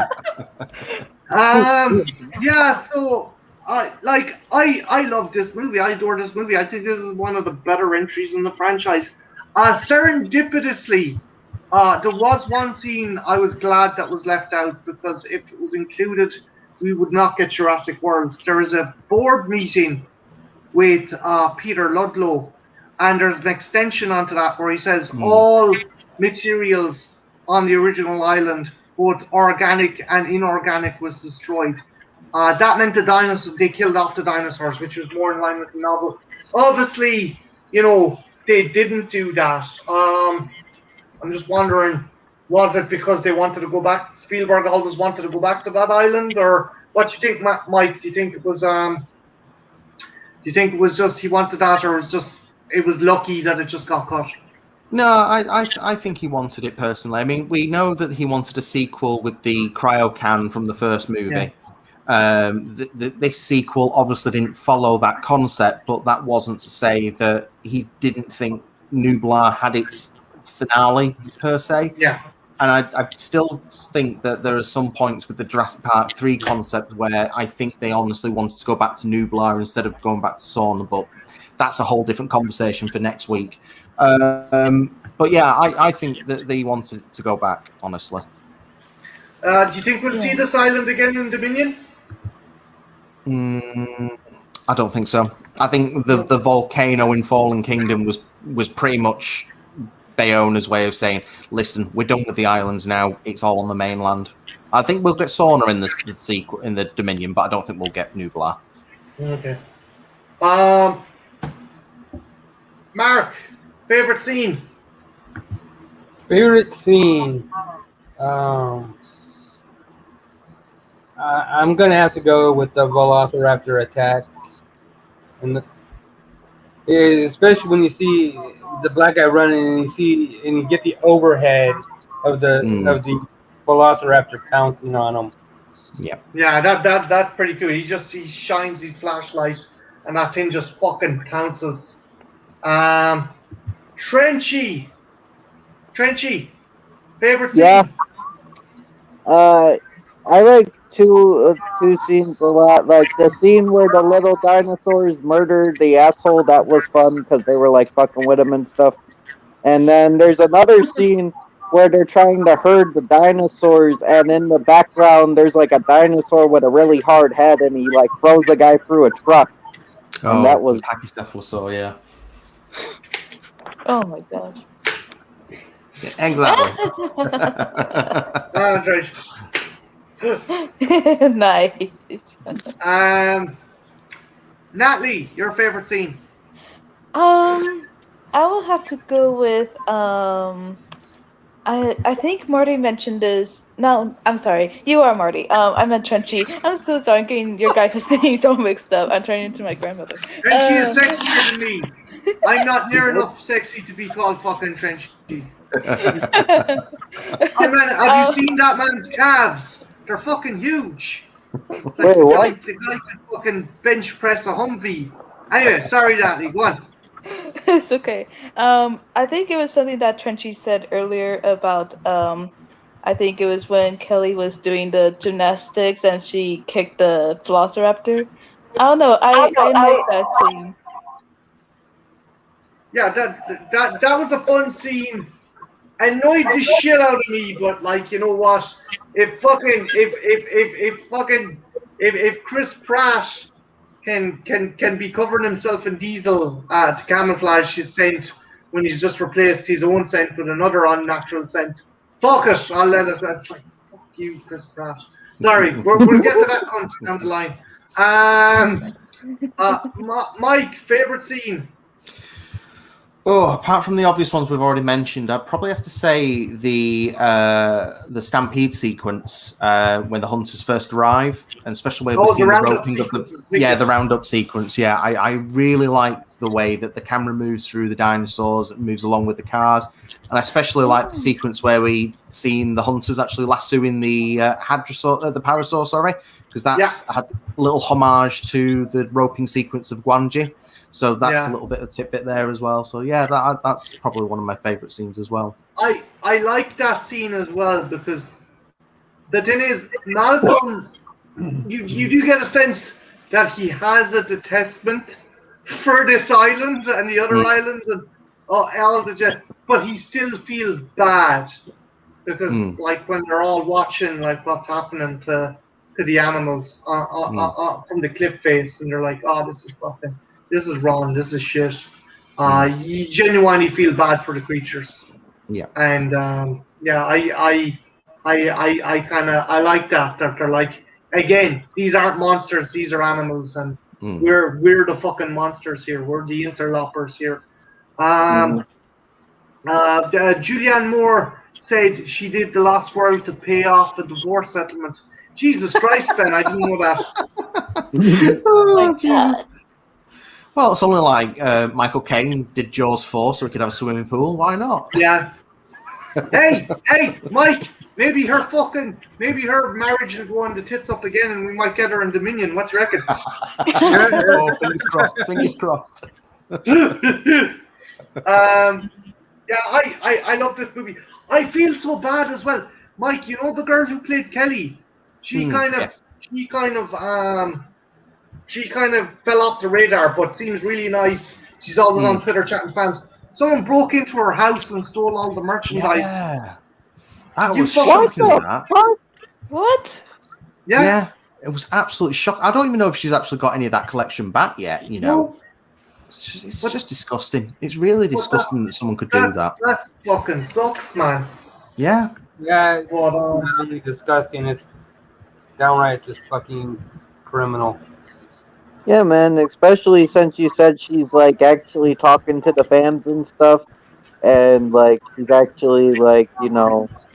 Yeah, so I love this movie. I adore this movie. I think this is one of the better entries in the franchise. Serendipitously, there was one scene I was glad that was left out, because if it was included, we would not get Jurassic World. There is a board meeting with Peter Ludlow, and there's an extension onto that where he says all materials on the original island, both organic and inorganic, was destroyed. That meant they killed off the dinosaurs, which was more in line with the novel. Obviously, they didn't do that. I'm just wondering, was it because they wanted to go back? Spielberg always wanted to go back to that island, or what do you think, Mike? Do you think it was? Do you think it was just he wanted that, or it was lucky that it just got cut? No, I think he wanted it personally. I mean, we know that he wanted a sequel with the cryo can from the first movie. Yeah. This sequel obviously didn't follow that concept, but that wasn't to say that he didn't think Nublar had its finale per se. Yeah. And I still think that there are some points with the Jurassic Park 3 concept where I think they honestly wanted to go back to Nublar instead of going back to Sauna, but that's a whole different conversation for next week. But yeah, I think that they wanted to go back, honestly. Do you think we'll see this island again in Dominion? I don't think so. I think the volcano in Fallen Kingdom was pretty much Bayona's way of saying, listen, we're done with the islands now. It's all on the mainland. I think we'll get Sauna in the sequel in the Dominion, but I don't think we'll get Nublar. Okay. Mark, favorite scene? Favorite scene? I'm gonna have to go with the Velociraptor attack, and especially when you see the black guy running and you get the overhead of the Velociraptor pouncing on him. Yeah, that's pretty cool. He shines his flashlight, and that thing just fucking pounces. Trenchy, favorite scene? Yeah. I like two scenes a lot. Like the scene where the little dinosaurs murdered the asshole. That was fun because they were like fucking with him and stuff. And then there's another scene where they're trying to herd the dinosaurs, and in the background there's like a dinosaur with a really hard head, and he like throws the guy through a truck. And that was Pachycephalosaur, yeah. Oh my gosh. Yeah, exactly. Nice. Natalie, your favorite scene? I will have to go with I think Marty mentioned this. No, I'm sorry. You are Marty. I meant Trenchy. I'm so sorry. I'm getting your guys' names all mixed up. I'm turning into my grandmother. Trenchy is sexier than me. I'm not near enough sexy to be called fucking Trenchy. Have you seen that man's calves? They're fucking huge. Like Wait, what? The guy could fucking bench press a Humvee. Anyway, sorry, Natalie. Go on. It's okay. I think it was something that Trenchy said earlier about I think it was when Kelly was doing the gymnastics and she kicked the Velociraptor. I don't know. I like that scene. Yeah, that was a fun scene. Annoyed the shit out of me, but like, you know what? If Chris Pratt can be covering himself in diesel to camouflage his scent when he's just replaced his own scent with another unnatural scent, fuck it, I'll let it. That's like, fuck you, Chris Pratt. Sorry, we'll get to that down the line. Mike, favorite scene? Oh, apart from the obvious ones we've already mentioned, I'd probably have to say the stampede sequence when the hunters first arrive, and especially when we see the roping of the roundup sequence. Yeah, I really like the way that the camera moves through the dinosaurs, it moves along with the cars, and I especially like the sequence where we seen the hunters actually lassoing the parasaur, sorry, because that's a little homage to the roping sequence of Guanji. So that's a little bit of tidbit there as well. So yeah, that's probably one of my favourite scenes as well. I like that scene as well because the thing is, Malcolm, you do get a sense that he has a detestment for this island and the other islands and all the jet, but he still feels bad because like when they're all watching like what's happening to the animals from the cliff face, and they're like, oh, this is wrong, this is shit. You genuinely feel bad for the creatures. Yeah. And I like that they're like, again, these aren't monsters, these are animals, and we're the fucking monsters here. We're the interlopers here. Julianne Moore said she did The Lost World to pay off the divorce settlement. Jesus Christ, Ben, I didn't know that. Oh, Jesus. Well, it's only like Michael Caine did Jaws 4 so he could have a swimming pool. Why not? Yeah. Hey, Mike, maybe her marriage will go on the tits up again and we might get her in Dominion. What do you reckon? Oh, fingers crossed. I love this movie. I feel so bad as well. Mike, you know the girl who played Kelly? She kind of fell off the radar, but seems really nice. She's always on Twitter chatting fans. Someone broke into her house and stole all the merchandise. Yeah. That was shocking. What? Yeah. It was absolutely shocking. I don't even know if she's actually got any of that collection back yet, you know. No. It's just disgusting. It's really disgusting that someone could do that. That fucking sucks, man. Yeah. Yeah, it's not only disgusting, it's downright just fucking criminal. Yeah, man, especially since you said she's like actually talking to the fans and stuff. and like she's actually like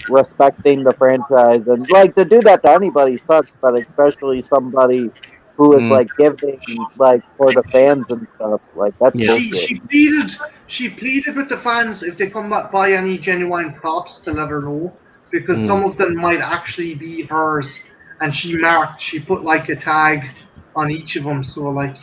respecting the franchise, and like to do that to anybody sucks, but especially somebody who is like giving like for the fans and stuff. Like that's Yeah. bullshit. She pleaded with the fans if they come back buy any genuine props to let her know, because some of them might actually be hers, and she put like a tag on each of them, so like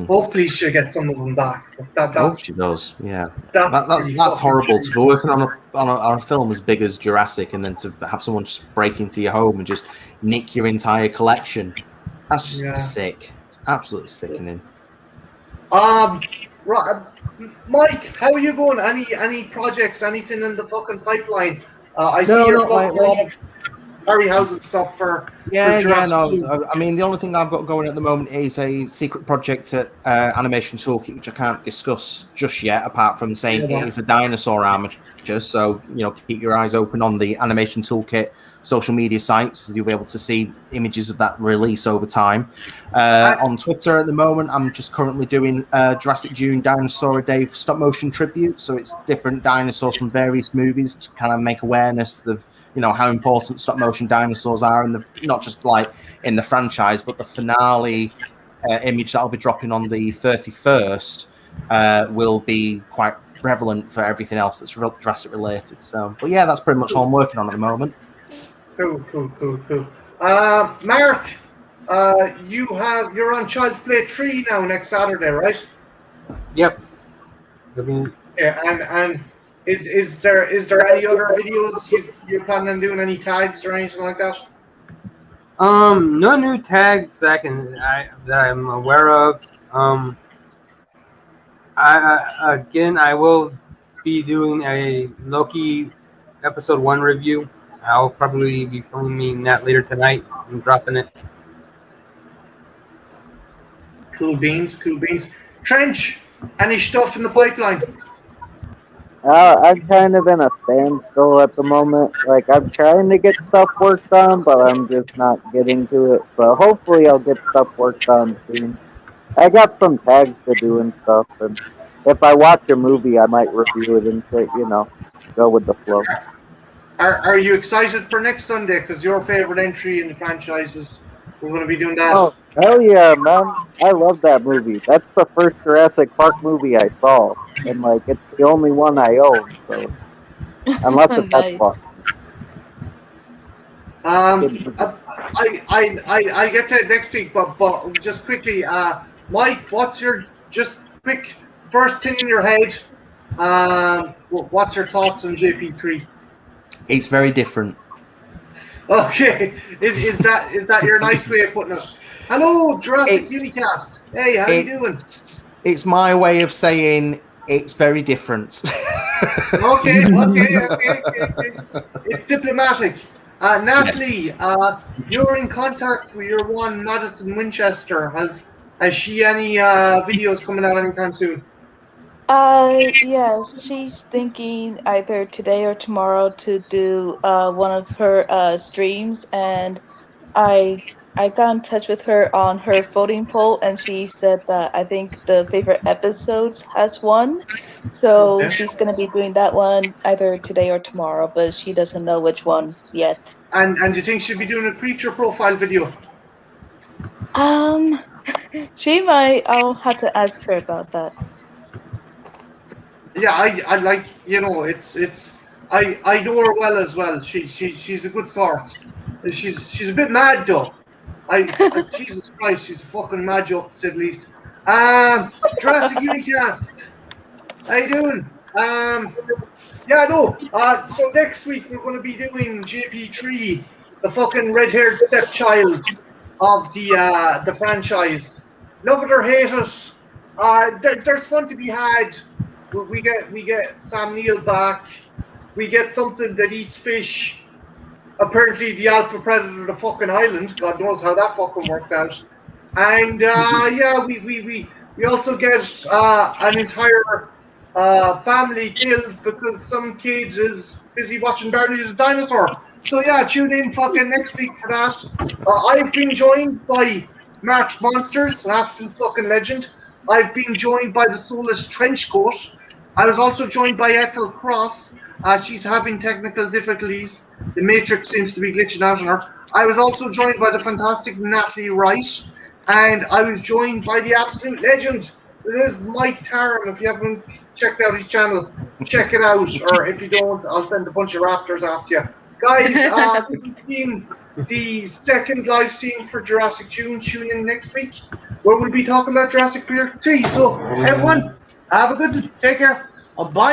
hopefully she'll get some of them back. But I hope she does. Yeah, that's that's pretty that's fucking horrible to shitty. be working on a film as big as Jurassic, and then to have someone just break into your home and just nick your entire collection. That's just Yeah. sick. It's absolutely sickening. Right, Mike, how are you going? Any projects? Anything in the fucking pipeline? I see No, you're not plugging a lately. lot of Harryhausen stuff for Yeah, Jurassic no. World. I mean, the only thing I've got going at the moment is a secret project at Animation Toolkit, which I can't discuss just yet, apart from saying it is a dinosaur armature. So, keep your eyes open on the Animation Toolkit social media sites. You'll be able to see images of that release over time. On Twitter at the moment, I'm just currently doing Jurassic June Dinosaur Day stop motion tribute. So it's different dinosaurs from various movies to kind of make awareness of how important stop motion dinosaurs are, in not just like in the franchise, but the finale image that I'll be dropping on the 31st will be quite prevalent for everything else that's Jurassic related. So, but yeah, that's pretty much all I'm working on at the moment. Cool. Mark, you're on Child's Play 3 now next Saturday, right? Yep. I mean, Yeah, and is there any other videos you plan on doing, any tags or anything like that? no new tags that I'm aware of. I will be doing a Loki episode 1 review. I'll probably be filming that later tonight and dropping it. Cool beans. Trench, any stuff in the pipeline? I'm kind of in a standstill at the moment. Like I'm trying to get stuff worked on, but I'm just not getting to it. But hopefully, I'll get stuff worked on soon. I got some tags to do and stuff, and if I watch a movie, I might review it and say, go with the flow. Are you excited for next Sunday? Because your favorite entry in the franchises, we're going to be doing that. Oh, hell yeah, man. I love that movie. That's the first Jurassic Park movie I saw. And, like, it's the only one I own, so. Unless it's Nice. Xbox. I get to it next week, but just quickly, Mike, what's your just quick first thing in your head? What's your thoughts on JP3? It's very different. Okay, is that your nice way of putting it? Hello, Jurassic Unicast. Hey, how you doing? It's my way of saying it's very different. Okay. It's diplomatic. Natalie, you're in contact with your one Madison Winchester. Has she any videos coming out anytime soon? Yes, she's thinking either today or tomorrow to do one of her streams, and I got in touch with her on her voting poll, and she said that I think the favorite episodes has won, so she's gonna be doing that one either today or tomorrow, but she doesn't know which one yet. And do you think she'll be doing a creature profile video? She might. I'll have to ask her about that. Yeah, I like it's I know her well as well. She's a good sort. She's a bit mad though. Jesus Christ, she's a fucking mad joke to say the least. Jurassic Unicast, how you doing? Yeah, no. So next week we're going to be doing JP3, the fucking red-haired stepchild of the franchise. Love it or hate it, there's fun to be had. We get Sam Neill back. We get something that eats fish. Apparently, the alpha predator of the fucking island. God knows how that fucking worked out. And yeah, we also get an entire family killed because some kid is busy watching Barney the Dinosaur. So yeah, tune in fucking next week for that. I've been joined by Mark's Monsters, an absolute fucking legend. I've been joined by the Soulless Trenchcoat. I was also joined by Ethel Cross. She's having technical difficulties. The Matrix seems to be glitching out on her. I was also joined by the fantastic Natalie Wright, and I was joined by the absolute legend. It is Mike Tarum. If you haven't checked out his channel, check it out. Or if you don't, I'll send a bunch of raptors after you. Guys, this has been the second live stream for Jurassic June. Tune in next week, where we'll be talking about Jurassic Park 3. So, everyone, have a good one. Take care. Bye.